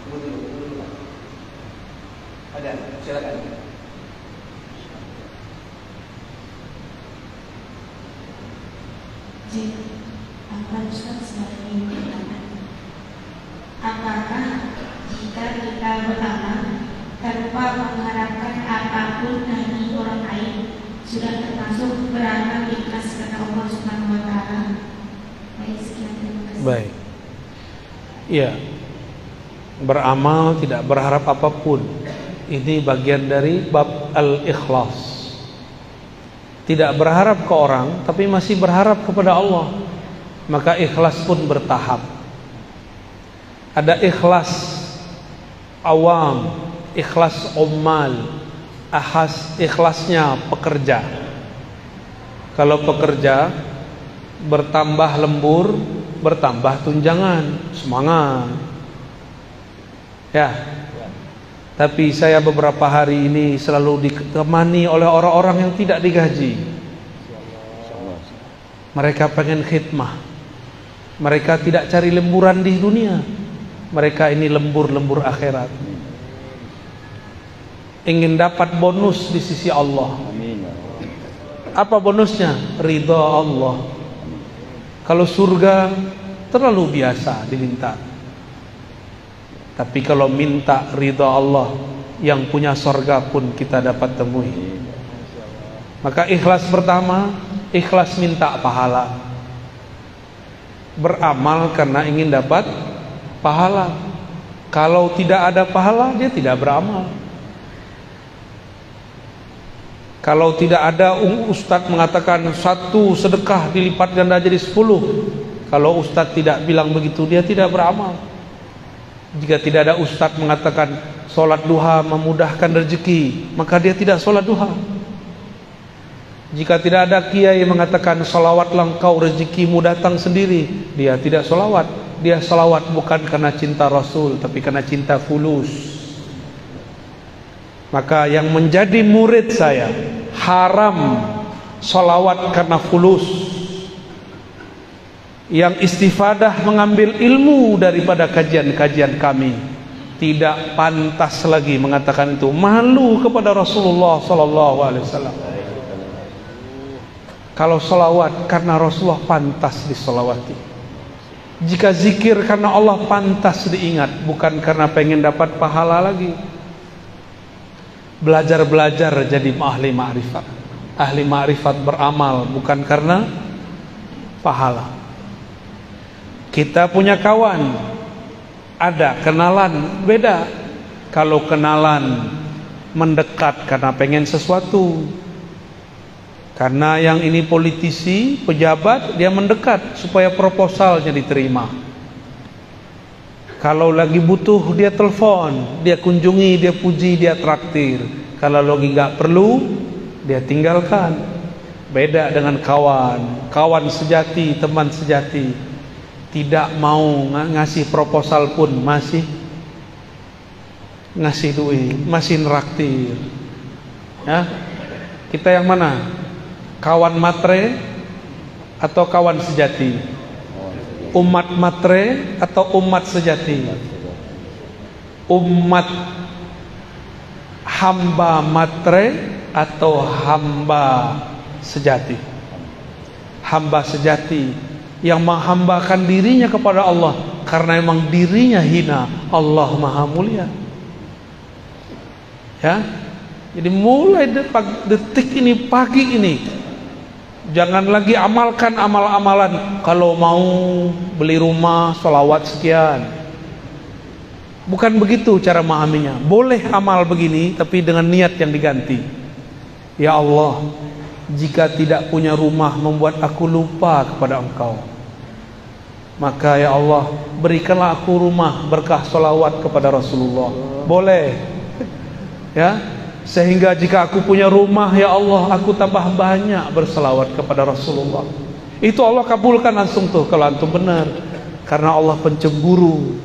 Tunggu dulu. Ada, silakan. Apa Ustaz sebagai pertanyaan? Apakah jika kita beramal tanpa mengharapkan apapun dari orang lain sudah termasuk beramal ikhlas karena Allah Subhanahu wa taala? Baik, sekian, terima kasih. Baik. Iya. Beramal tidak berharap apapun. Ini bagian dari bab al-ikhlas. Tidak berharap ke orang, tapi masih berharap kepada Allah. Maka ikhlas pun bertahap. Ada ikhlas awam, ikhlas ummal, ikhlasnya pekerja. Kalau pekerja bertambah lembur, bertambah tunjangan, semangat. Ya. Tapi saya beberapa hari ini selalu ditemani oleh orang-orang yang tidak digaji. Mereka pengen khidmah. Mereka tidak cari lemburan di dunia. Mereka ini lembur-lembur akhirat. Ingin dapat bonus di sisi Allah. Apa bonusnya? Ridha Allah. Kalau surga terlalu biasa diminta. Tapi kalau minta ridha Allah, yang punya surga pun kita dapat temui. Maka ikhlas pertama, ikhlas minta pahala. Beramal karena ingin dapat pahala. Kalau tidak ada pahala, dia tidak beramal. Kalau tidak ada, ustadz mengatakan 1 sedekah dilipat ganda jadi 10. Kalau ustadz tidak bilang begitu, dia tidak beramal. Jika tidak ada ustadz mengatakan sholat duha memudahkan rezeki, maka dia tidak sholat duha. Jika tidak ada kiai mengatakan sholawatlah engkau rezekimu datang sendiri, dia tidak sholawat. Dia sholawat bukan karena cinta Rasul, tapi karena cinta fulus. Maka yang menjadi murid saya haram sholawat karena fulus. Yang istifadah mengambil ilmu daripada kajian-kajian kami, tidak pantas lagi mengatakan itu. Malu kepada Rasulullah sallallahu alaihi wasallam. Kalau sholawat karena Rasulullah pantas disolawati. Jika zikir karena Allah pantas diingat, bukan karena pengen dapat pahala lagi. Belajar-belajar jadi ahli ma'rifat. Ahli ma'rifat beramal bukan karena pahala. Kita punya kawan, ada kenalan, beda. Kalau kenalan mendekat karena pengen sesuatu, karena yang ini politisi, pejabat, dia mendekat supaya proposalnya diterima. Kalau lagi butuh, dia telepon, dia kunjungi, dia puji, dia traktir. Kalau lagi gak perlu, dia tinggalkan. Beda dengan kawan, kawan sejati, teman sejati. Tidak mau ngasih proposal pun masih ngasih duit, masih neraktir. Ya, kita yang mana? Kawan matre atau kawan sejati? Umat matre atau umat sejati? Umat hamba matre atau hamba sejati? Hamba sejati yang menghambakan dirinya kepada Allah karena memang dirinya hina, Allah maha mulia. Ya, jadi mulai detik ini, pagi ini, jangan lagi amalkan amal-amalan. Kalau mau beli rumah, sholawat sekian. Bukan begitu cara memahaminya. Boleh amal begini, tapi dengan niat yang diganti. Ya Allah, jika tidak punya rumah membuat aku lupa kepada Engkau, maka ya Allah berikanlah aku rumah berkah sholawat kepada Rasulullah. Boleh, ya, sehingga jika aku punya rumah, ya Allah aku tambah banyak berselawat kepada Rasulullah. Itu Allah kabulkan langsung tuh kalau antum benar. Karena Allah pencemburu.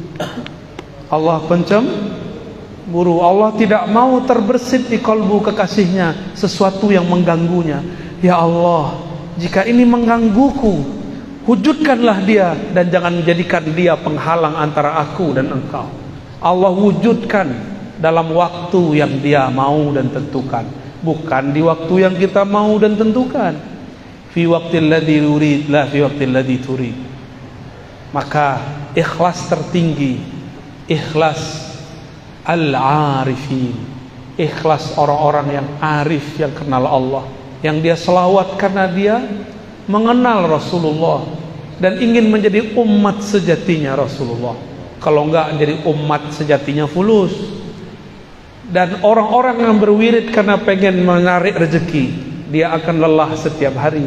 Allah pencemburu. Allah tidak mau terbersit di kalbu kekasihnya sesuatu yang mengganggunya. Ya Allah, jika ini menggangguku, wujudkanlah dia dan jangan menjadikan dia penghalang antara aku dan engkau. Allah wujudkan dalam waktu yang dia mau dan tentukan, bukan di waktu yang kita mau dan tentukan. Fi waqtil ladzi yurid la fi waqtil ladzi turid. Maka ikhlas tertinggi, ikhlas al-arifin, ikhlas orang-orang yang arif, yang kenal Allah, yang dia selawat karena dia mengenal Rasulullah dan ingin menjadi umat sejatinya Rasulullah. Kalau enggak jadi umat sejatinya fulus. Dan orang-orang yang berwirid karena pengen menarik rezeki, dia akan lelah setiap hari.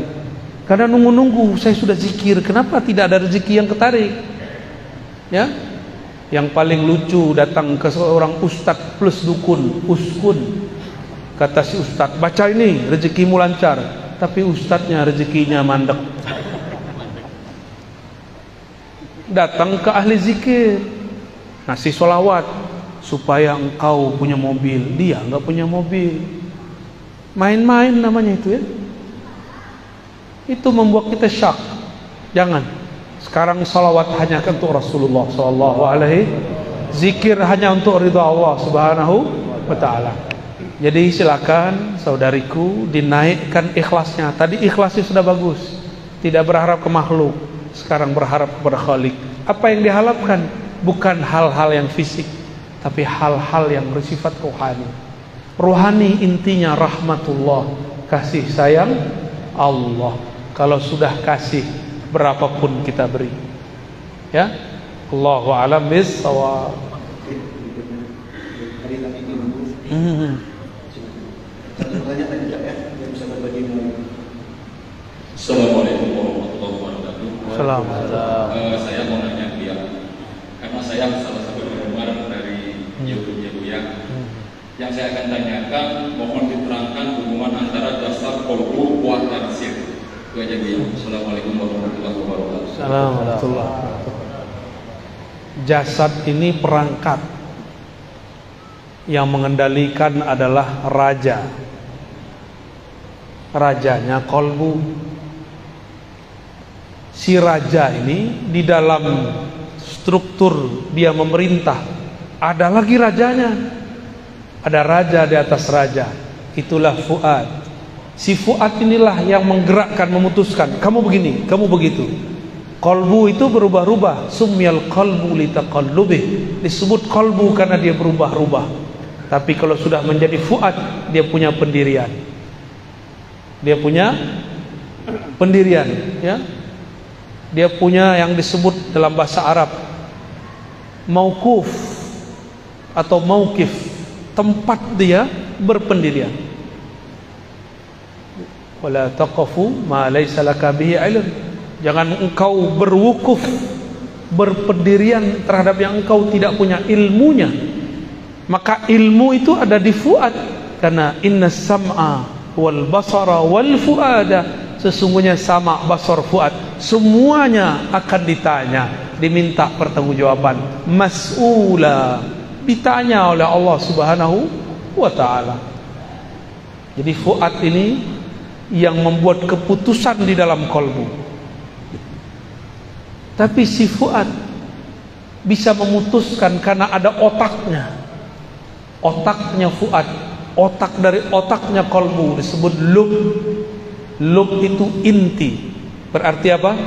Karena nunggu-nunggu, saya sudah zikir, kenapa tidak ada rezeki yang ketarik? Ya, yang paling lucu datang ke seorang ustadz plus dukun, uskun. Kata si ustadz, baca ini rezekimu lancar. Tapi ustadznya rezekinya mandek. Datang ke ahli zikir, ngasih sholawat, supaya engkau punya mobil. Dia nggak punya mobil. Main-main namanya itu ya. Itu membuat kita syak. Jangan. Sekarang salawat hanya untuk Rasulullah sallallahu alaihi, zikir hanya untuk ridha Allah subhanahu wa ta'ala. Jadi silakan saudariku dinaikkan ikhlasnya. Tadi ikhlasnya sudah bagus, tidak berharap ke makhluk, sekarang berharap kepada Khalik. Apa yang diharapkan bukan hal-hal yang fisik, tapi hal-hal yang bersifat rohani. Rohani intinya rahmatullah, kasih sayang Allah. Kalau sudah kasih, berapapun kita beri. Ya, Allahu a'lam bis-shawab. Assalamualaikum warahmatullahi wabarakatuh. Assalamualaikum. Saya mau nanya dia, karena saya salah satu penggemar dari Buya. Yang saya akan tanyakan, mohon diterangkan hubungan antara dasar qalbu wa tansir. Itu aja Buya. Assalamualaikum warahmatullahi wabarakatuh. Assalamualaikum. Jasad ini perangkat, yang mengendalikan adalah raja. Rajanya kolbu. Si raja ini di dalam struktur dia memerintah, ada lagi rajanya. Ada raja di atas raja. Itulah fuad. Si fuad inilah yang menggerakkan, memutuskan. Kamu begini, kamu begitu. Kolbu itu berubah-ubah. Sumyal qalbu litaqallubih. Disebut kolbu karena dia berubah-ubah. Tapi kalau sudah menjadi fuad, dia punya pendirian. Dia punya pendirian, ya. Dia punya yang disebut dalam bahasa Arab mauquf atau mauqif, tempat dia berpendirian. Wala taqafu ma laysa laka bihi ilm. Jangan engkau berwukuf, berpendirian terhadap yang engkau tidak punya ilmunya. Maka ilmu itu ada di fuad, karena inna sam'a wal basara wal fuada, sesungguhnya sama, basar, fuad semuanya akan ditanya, diminta pertanggungjawaban, mas'ula, ditanya oleh Allah Subhanahu wa ta'ala. Jadi fuad ini yang membuat keputusan di dalam kolbu. Tapi si fuad bisa memutuskan karena ada otaknya. Otaknya fuad, otak dari otaknya kolbu disebut lub. Lub itu inti. Berarti apa?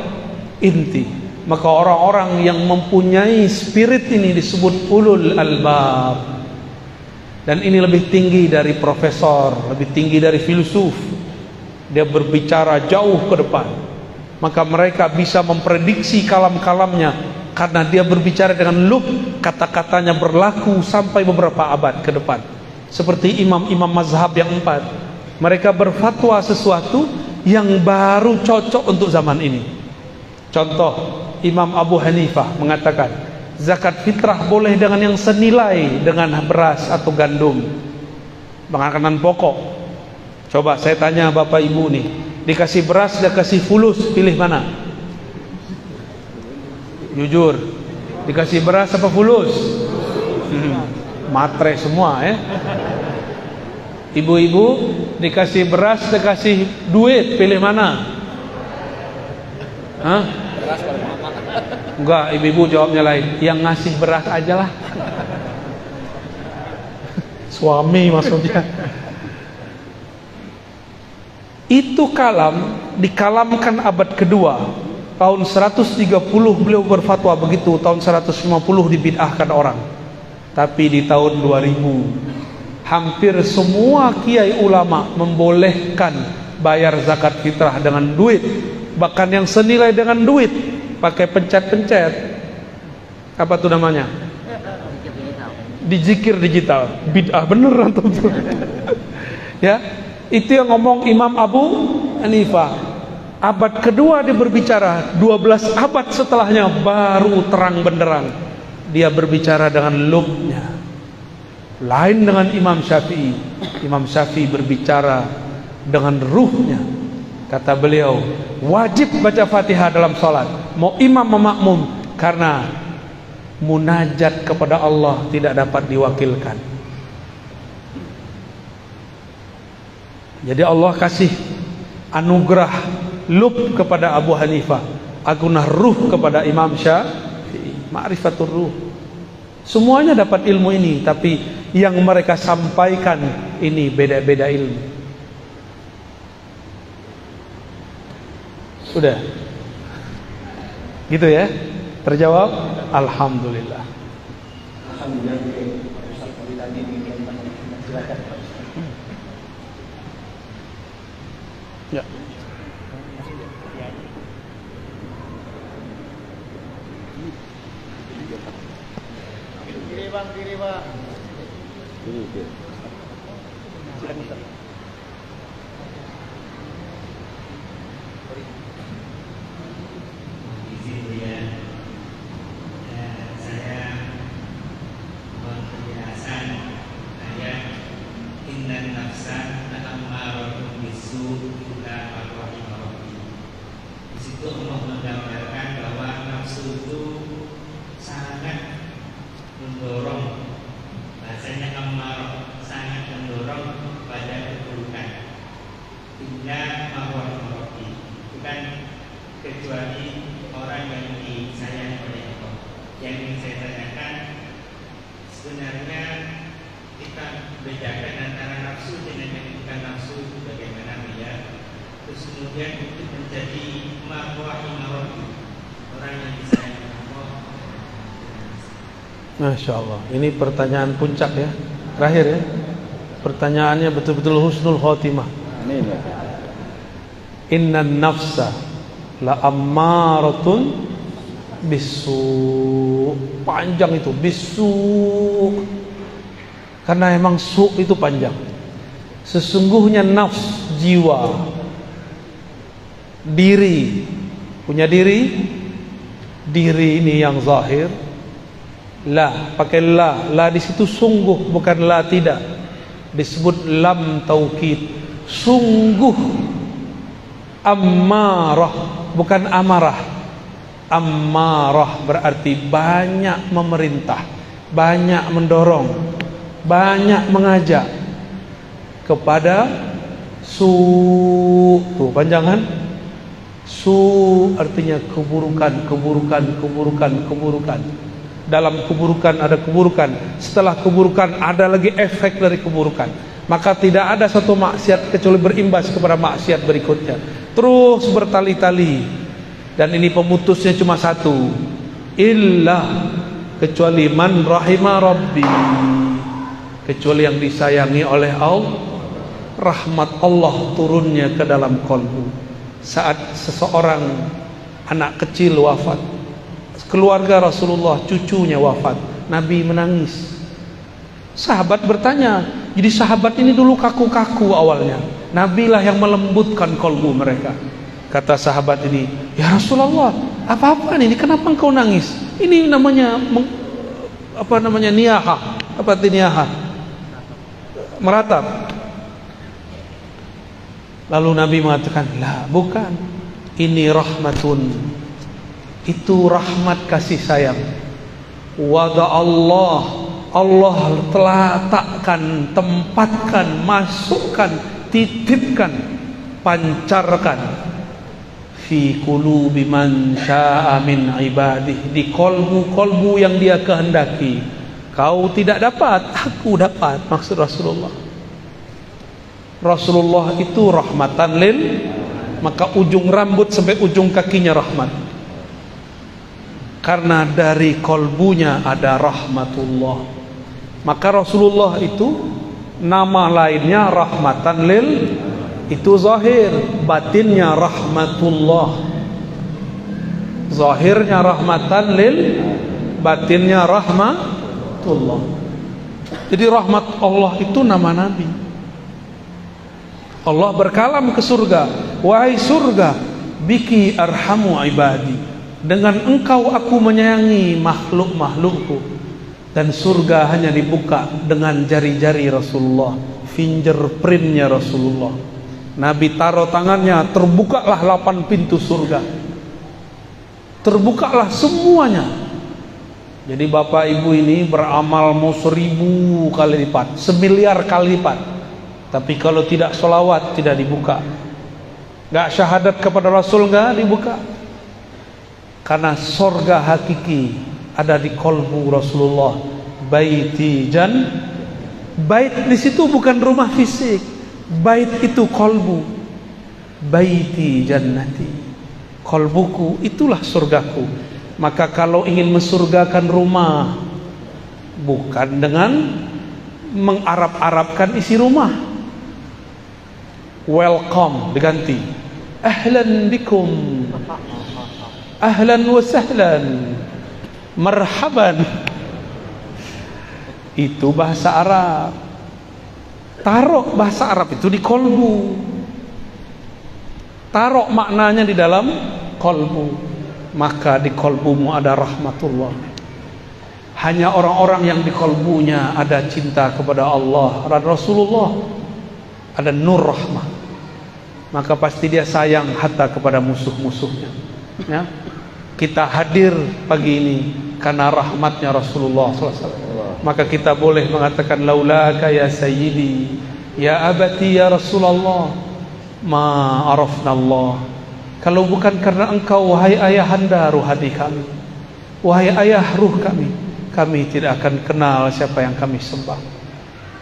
Inti. Maka orang-orang yang mempunyai spirit ini disebut ulul albab. Dan ini lebih tinggi dari profesor, lebih tinggi dari filsuf. Dia berbicara jauh ke depan. Maka mereka bisa memprediksi kalam-kalamnya, karena dia berbicara dengan lub, kata-katanya berlaku sampai beberapa abad ke depan. Seperti imam-imam mazhab yang 4, mereka berfatwa sesuatu yang baru cocok untuk zaman ini. Contoh, Imam Abu Hanifah mengatakan zakat fitrah boleh dengan yang senilai dengan beras atau gandum, makanan pokok. Coba saya tanya bapak ibu nih, dikasih beras dan kasih fulus, pilih mana? Jujur, dikasih beras apa fulus? Matre semua ya. Ibu-ibu dikasih beras, dikasih duit, pilih mana? Hah? Enggak, ibu-ibu jawabnya lain. Yang ngasih beras aja lah. Suami maksudnya. Itu kalam dikalamkan abad kedua. Tahun 130 beliau berfatwa begitu, tahun 150 dibid'ahkan orang. Tapi di tahun 2000 hampir semua kiai ulama membolehkan bayar zakat fitrah dengan duit, bahkan yang senilai dengan duit, pakai pencet-pencet. Apa tuh namanya? Dijikir digital. Bid'ah beneran tuh. Ya, itu yang ngomong Imam Abu Hanifah. Abad kedua dia berbicara, 12 abad setelahnya baru terang benderang dia berbicara dengan lubnya. Lain dengan Imam Syafi'i. Imam Syafi'i berbicara dengan ruhnya. Kata beliau, wajib baca Fatihah dalam sholat, mau imam mau makmum, karena munajat kepada Allah tidak dapat diwakilkan. Jadi Allah kasih anugerah lub kepada Abu Hanifah, agunah ruh kepada Imam Syafi'i, ma'rifatul ruh. Semuanya dapat ilmu ini, tapi yang mereka sampaikan ini beda-beda ilmu. Sudah gitu ya, terjawab. Alhamdulillah. Alhamdulillah. Ustaz tadi silakan. Ya. Kiri bang. Silakan Ustaz. Allah menggambarkan bahwa nafsu itu sangat mendorong, bahasanya ammarah, sangat mendorong pada keburukan. Hingga marwah-marwahi, bukan kecuali orang yang disayang oleh Allah. Yang ingin saya tanyakan, sebenarnya kita bedakan antara nafsu dengan yang bukan nafsu itu bagaimana ya? Terus kemudian untuk menjadi marwah-marwahi, orang yang disayang Allah. Masya Allah, ini pertanyaan puncak ya, terakhir ya. Pertanyaannya betul-betul husnul khotimah. Amin. Innan nafsa la ammaratun bisu. Panjang itu bisu, karena emang su itu panjang. Sesungguhnya nafs, jiwa, diri, punya diri ini yang zahir. La, pakai la di situ sungguh, bukan la tidak. Disebut lam taukid, sungguh. Ammarah, bukan amarah. Ammarah berarti banyak memerintah, banyak mendorong, banyak mengajak kepada su. Tuh panjangan. Su artinya keburukan. Dalam keburukan ada keburukan, setelah keburukan ada lagi efek dari keburukan. Maka tidak ada satu maksiat kecuali berimbas kepada maksiat berikutnya, terus bertali-tali. Dan ini pemutusnya cuma satu, illa, kecuali man rahima rabbi, kecuali yang disayangi oleh Allah. Rahmat Allah turunnya ke dalam kalbu saat seseorang anak kecil wafat. Keluarga Rasulullah, cucunya wafat, Nabi menangis. Sahabat bertanya, jadi sahabat ini dulu kaku-kaku awalnya, Nabi lah yang melembutkan kalbu mereka. Kata sahabat ini, ya Rasulullah, apa-apa ini, kenapa engkau nangis? Ini namanya niyahah. Apa itu niyahah? Meratap. Lalu Nabi mengatakan, lah bukan, ini rahmatun, itu rahmat kasih sayang. Wada Allah telah letakkan, tempatkan, masukkan, titipkan, pancarkan fi qulubi man syaa min ibadih, di kolbu yang dia kehendaki. Kau tidak dapat, aku dapat, maksud Rasulullah. Rasulullah itu rahmatan lil, maka ujung rambut sampai ujung kakinya rahmat, karena dari kolbunya ada rahmatullah. Maka Rasulullah itu nama lainnya rahmatan lil, itu zahir, batinnya rahmatullah. Zahirnya rahmatan lil, batinnya rahmatullah. Jadi rahmat Allah itu nama Nabi. Allah berkalam ke surga, wahai surga, biki arhamu ibadi, dengan engkau aku menyayangi makhluk-makhlukku. Dan surga hanya dibuka dengan jari-jari Rasulullah, fingerprintnya Rasulullah. Nabi taruh tangannya, terbukalah 8 pintu surga, terbukalah semuanya. Jadi bapak ibu ini beramal mau 1000 kali lipat, 1.000.000.000 kali lipat, tapi kalau tidak sholawat tidak dibuka. Gak syahadat kepada Rasul gak dibuka. Karena sorga hakiki ada di kolbu Rasulullah. Baiti bait di situ bukan rumah fisik. Bait itu kolbu. Baiti jannati, kolbuku itulah surgaku. Maka kalau ingin mensurgakan rumah, bukan dengan mengarab-arabkan isi rumah. Welcome diganti ahlan bikum, ahlan wa sahlan, marhaban. Itu bahasa Arab. Taruh bahasa Arab itu di kolbu, taruh maknanya di dalam kolbu, maka di kolbumu ada rahmatullah. Hanya orang-orang yang di kolbunya ada cinta kepada Allah dan Rasulullah, ada nur rahmah, maka pasti dia sayang hatta kepada musuh-musuhnya. Ya, kita hadir pagi ini karena rahmatnya Rasulullah SAW. Maka kita boleh mengatakan laulaka ya sayyidi, ya abati ya Rasulullah, ma arafna Allah. Kalau bukan karena engkau wahai ayahanda ruhani kami, wahai ayah ruh kami tidak akan kenal siapa yang kami sembah.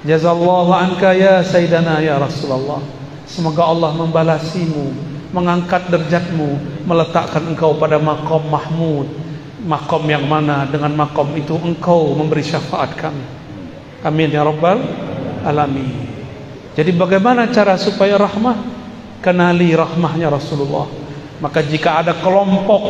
Jazallahu anka ya sayyidana ya Rasulullah. Semoga Allah membalasimu, mengangkat derajatmu, meletakkan engkau pada maqam mahmud. Makom yang mana dengan makom itu engkau memberi syafaat kami. Amin ya rabbal alamin. Jadi bagaimana cara supaya rahmah? Kenali rahmahnya Rasulullah. Maka jika ada kelompok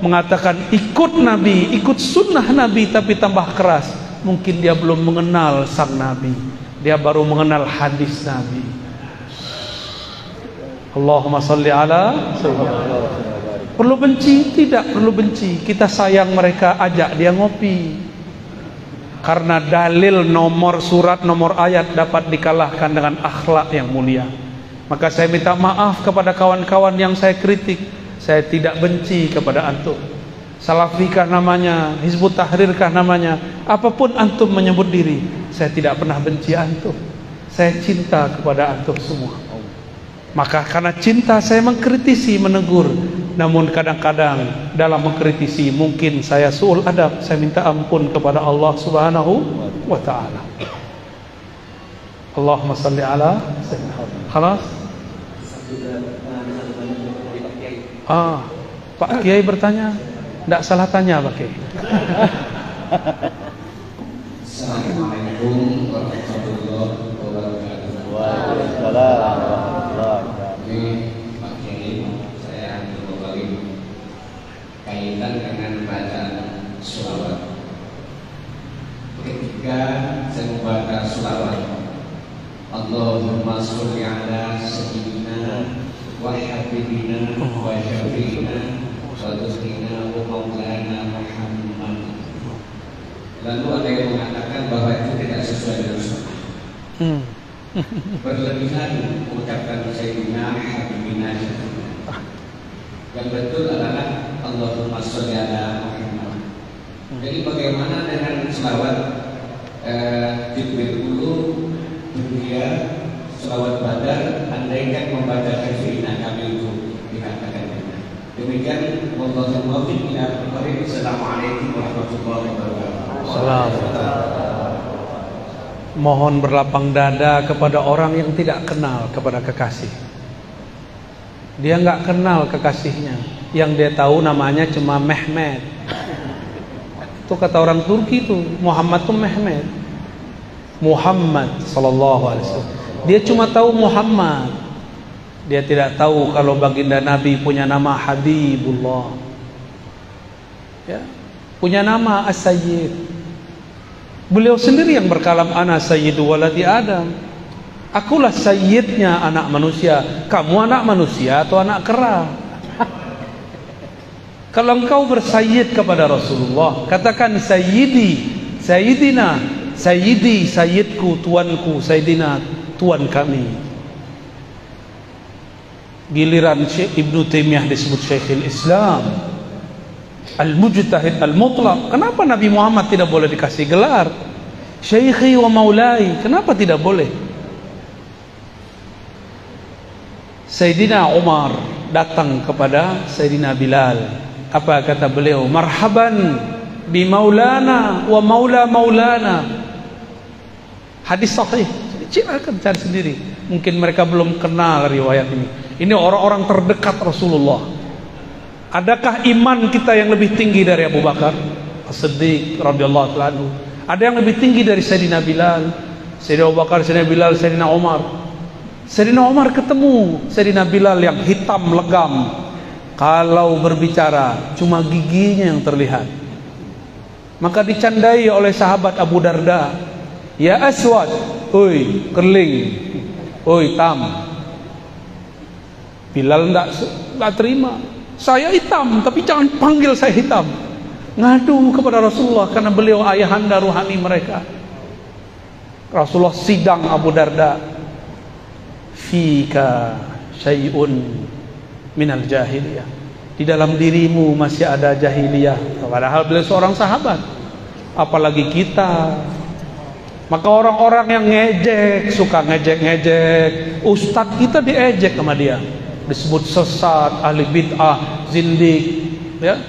mengatakan ikut Nabi, ikut sunnah Nabi, tapi tambah keras, mungkin dia belum mengenal sang Nabi, dia baru mengenal hadis Nabi. Allahumma salli ala sayyidina. Perlu benci? Tidak perlu benci. Kita sayang mereka, ajak dia ngopi. Karena dalil nomor surat, nomor ayat dapat dikalahkan dengan akhlak yang mulia. Maka saya minta maaf kepada kawan-kawan yang saya kritik. Saya tidak benci kepada antum. Salafikah namanya, Hizbut Tahrirkah namanya, apapun antum menyebut diri, saya tidak pernah benci antum. Saya cinta kepada antum semua. Maka karena cinta saya mengkritisi, menegur. Namun kadang-kadang dalam mengkritisi mungkin saya suul adab. Saya minta ampun kepada Allah Subhanahu wa ta'ala. Allahumma salli ala sayyidina. Khalas? Pak Kiai bertanya. Tidak salah tanya Pak Kiai. Assalamualaikum warahmatullahi wabarakatuh. Waalaikumsalam. Pak Kiai, saya berbagi kaitan dengan bacaan sholawat. Ketika saya membaca sholawat, Allahumma sholli ala sayyidina wa habibina wa syafi'ina wa tuslina wa maulana Muhammad. Lalu ada yang mengatakan bahwa itu tidak sesuai dengan sunnah. Berlebihan mengucapkan sayyidina habibina. Yang betul adalah Allahumma sholli ala Muhammad. Jadi bagaimana dengan selawat Jibril dulu, dunia, selawat badar, andaikan membaca sayyidina kami itu dikatakan. Demikian Allahumma bihi al-qarim. Assalamualaikum warahmatullahi wabarakatuh. Mohon berlapang dada kepada orang yang tidak kenal kepada kekasih. Dia nggak kenal kekasihnya. Yang dia tahu namanya cuma Mehmet. Itu kata orang Turki itu, Muhammad itu Mehmet. Muhammad sallallahu alaihi wasallam. Dia cuma tahu Muhammad. Dia tidak tahu kalau baginda Nabi punya nama Habibullah. Ya, punya nama As-Sayyid. Beliau sendiri yang berkalam ana sayyidu waladi Adam. Akulah sayyidnya anak manusia. Kamu anak manusia atau anak kera? Kalau engkau bersayyid kepada Rasulullah, katakan sayyidi, sayyidina, sayyidi, sayyidku, tuanku, sayyidina, tuan kami. Giliran Syekh Ibnu Taimiyah disebut Syekhul Islam. Al-Mujtahid Al-Mutlaq. Kenapa Nabi Muhammad tidak boleh dikasih gelar Syaikhi wa Maulai? Kenapa tidak boleh? Sayyidina Umar datang kepada Sayyidina Bilal. Apa kata beliau? Marhaban bi maulana wa maula maulana. Hadis sahih. Silakan cari sendiri. Mungkin mereka belum kenal riwayat ini. Ini orang-orang terdekat Rasulullah. Adakah iman kita yang lebih tinggi dari Abu Bakar As-Siddiq radhiyallahu anhu? Ada yang lebih tinggi dari Sayyidina Bilal, Sayyidina Abu Bakar, Sayyidina Bilal, Sayyidina Umar. Sayyidina Umar ketemu Sayyidina Bilal yang hitam legam. Kalau berbicara cuma giginya yang terlihat. Maka dicandai oleh sahabat Abu Darda. Ya Aswad, oi kerling, oi tam. Bilal enggak terima. Saya hitam, tapi jangan panggil saya hitam. Ngadu kepada Rasulullah karena beliau ayahanda ruhani mereka. Rasulullah sidang Abu Darda. Fika syai'un minal jahiliyah. Di dalam dirimu masih ada jahiliyah. Padahal beliau seorang sahabat. Apalagi kita. Maka orang-orang yang ngejek, suka ngejek-ngejek, ustadz kita diejek sama dia. Disebut sesat, ahli bid'ah, zindik, ya.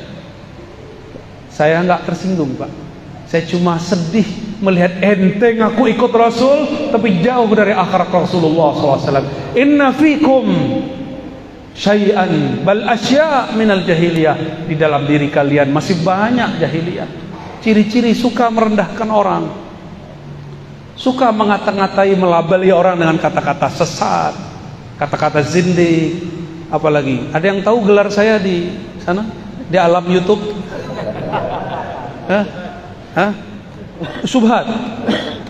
Saya enggak tersinggung, Pak. Saya cuma sedih melihat enteng aku ikut Rasul tapi jauh dari akhlak Rasulullah SAW. Inna fikum syai'an bal asya' minal jahiliyah. Di dalam diri kalian masih banyak jahiliyah. Ciri-ciri suka merendahkan orang, suka mengata-ngatai, melabeli orang dengan kata-kata sesat, kata-kata zindik. Apalagi ada yang tahu gelar saya di sana di alam YouTube? Subhat.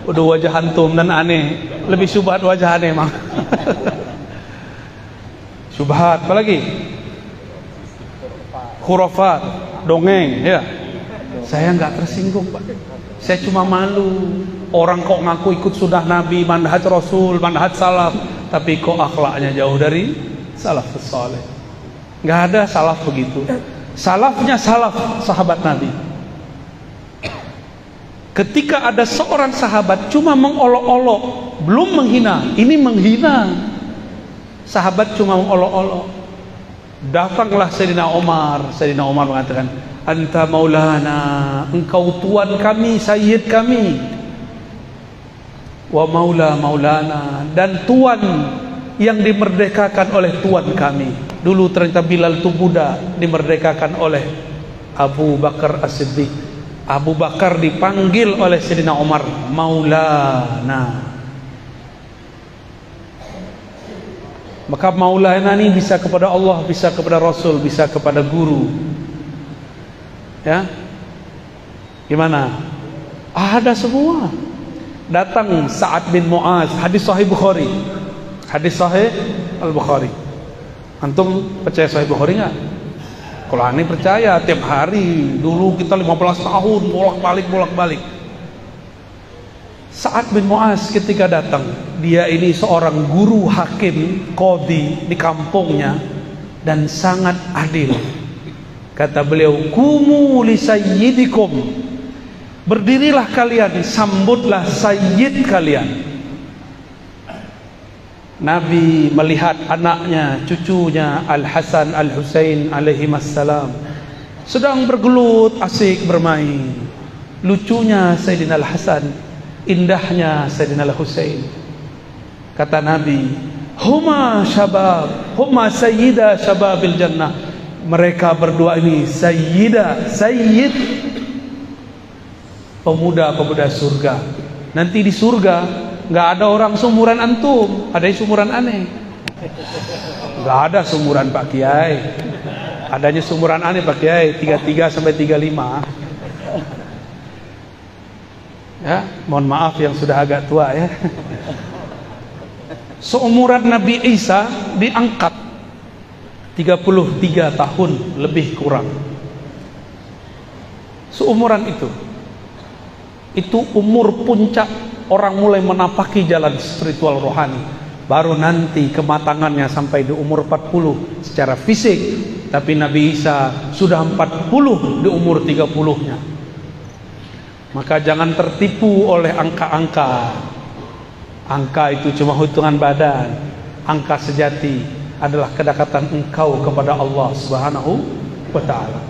Udah wajah hantum dan aneh. Lebih subhat wajah aneh emang. Subhat. Apalagi? Khurafat, dongeng, ya. Saya nggak tersinggung, Pak. Saya cuma malu. Orang kok ngaku ikut sunnah Nabi, manhaj Rasul, manhaj salaf, tapi kok akhlaknya jauh dari salafus saleh. Nggak ada salaf begitu. Salafnya salaf sahabat Nabi. Ketika ada seorang sahabat cuma mengolok-olok, belum menghina, ini menghina. Sahabat cuma mengolok-olok. Datanglah Sayyidina Umar. Sayyidina Umar mengatakan, Anta maulana, engkau tuan kami, sayyid kami. Wa maula maulana, dan tuan yang dimerdekakan oleh tuan kami. Dulu ternyata Bilal itu budak, dimerdekakan oleh Abu Bakar As-Siddiq. Abu Bakar dipanggil oleh Sayyidina Umar maulana. Maka maulana ini bisa kepada Allah, bisa kepada Rasul, bisa kepada guru. Ya, gimana? Ada semua. Datang Sa'ad bin Mu'az, hadis Sahih Bukhari, hadis Sahih Al-Bukhari. Antum percaya Sahih Bukhari nggak? Kalau aneh percaya, tiap hari. Dulu kita 15 tahun bolak-balik. Sa'ad bin Mu'az ketika datang, dia ini seorang guru hakim qadhi di kampungnya dan sangat adil. Kata beliau, kumu li sayyidikum, berdirilah kalian, sambutlah sayyid kalian. Nabi melihat anaknya, cucunya Al-Hasan Al-Husain alaihimassalam sedang bergelut asik bermain. Lucunya Sayyidina Al-Hasan, indahnya Sayyidina Al-Husain. Kata Nabi, huma syabab, huma sayyida syababil jannah. Mereka berdua ini sayyid pemuda-pemuda surga. Nanti di surga nggak ada orang sumuran antum, ada yang sumuran aneh. Nggak ada sumuran Pak Kiai, adanya sumuran aneh Pak Kiai, 33 sampai 35. Ya, mohon maaf yang sudah agak tua ya. Seumuran Nabi Isa diangkat 33 tahun lebih kurang. Seumuran itu umur puncak orang mulai menapaki jalan spiritual rohani. Baru nanti kematangannya sampai di umur 40 secara fisik, Tapi Nabi Isa sudah 40 di umur 30-nya. Maka jangan tertipu oleh angka-angka. Angka itu cuma hitungan badan. Angka sejati adalah kedekatan engkau kepada Allah Subhanahu wa ta'ala.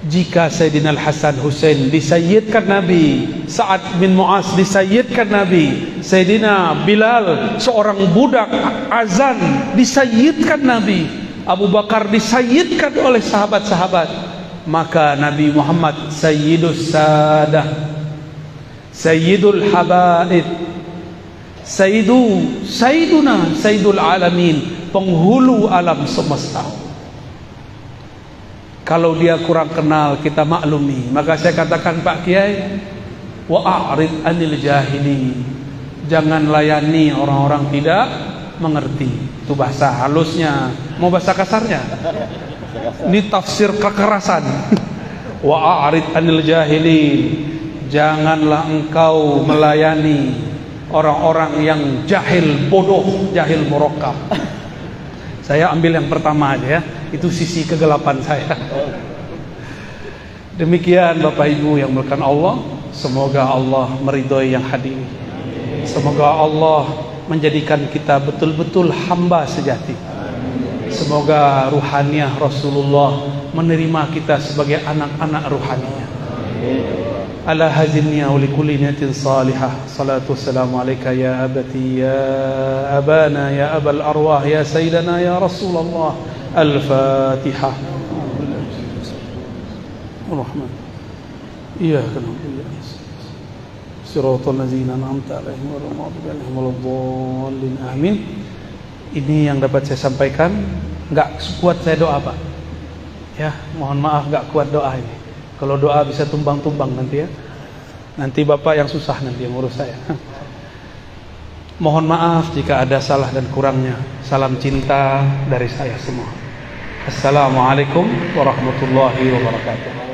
Jika Sayyidina Al-Hasan Husain disayyidkan Nabi, Sa'ad bin Mu'az disayyidkan Nabi, Sayyidina Bilal seorang budak azan disayyidkan Nabi, Abu Bakar disayyidkan oleh sahabat-sahabat, maka Nabi Muhammad Sayyidus Sadah, Sayyidul Habaib, Sayyiduna Sayyidul Alamin, penghulu alam semesta. Kalau dia kurang kenal, kita maklumi. Maka saya katakan, Pak Kiai, wa'arid anil jahili, jangan layani orang-orang tidak mengerti. Itu bahasa halusnya. Mau bahasa kasarnya? Ini tafsir kekerasan. Wa'arid anil jahilin, janganlah engkau melayani orang-orang yang jahil, bodoh, jahil murakkab. Saya ambil yang pertama aja ya. Itu sisi kegelapan saya. Demikian Bapak Ibu yang dimuliakan Allah, semoga Allah meridhoi yang hadir. Semoga Allah menjadikan kita betul-betul hamba sejati. Semoga ruhaniyah Rasulullah menerima kita sebagai anak-anak ruhaniyah. Ala hazinniya wa likulli niyatin salihah. Salatu wassalamu alayka ya abati ya abana ya abal arwah ya sayyidana ya Rasulullah. Al-Fatihah. Ar-Rahman. Iyyaka na'budu wa iyyaka nasta'in. Shiratal ladzina an'amta 'alaihim ghairil maghdubi 'alaihim waladdallin. Amin. Ini yang dapat saya sampaikan. Enggak kuat saya doa, Pak. Ya, mohon maaf enggak kuat doa ini. Kalau doa bisa tumbang-tumbang nanti ya. Nanti Bapak yang susah nanti yang ngurus saya. Mohon maaf jika ada salah dan kurangnya. Salam cinta dari saya semua. Assalamualaikum warahmatullahi wabarakatuh.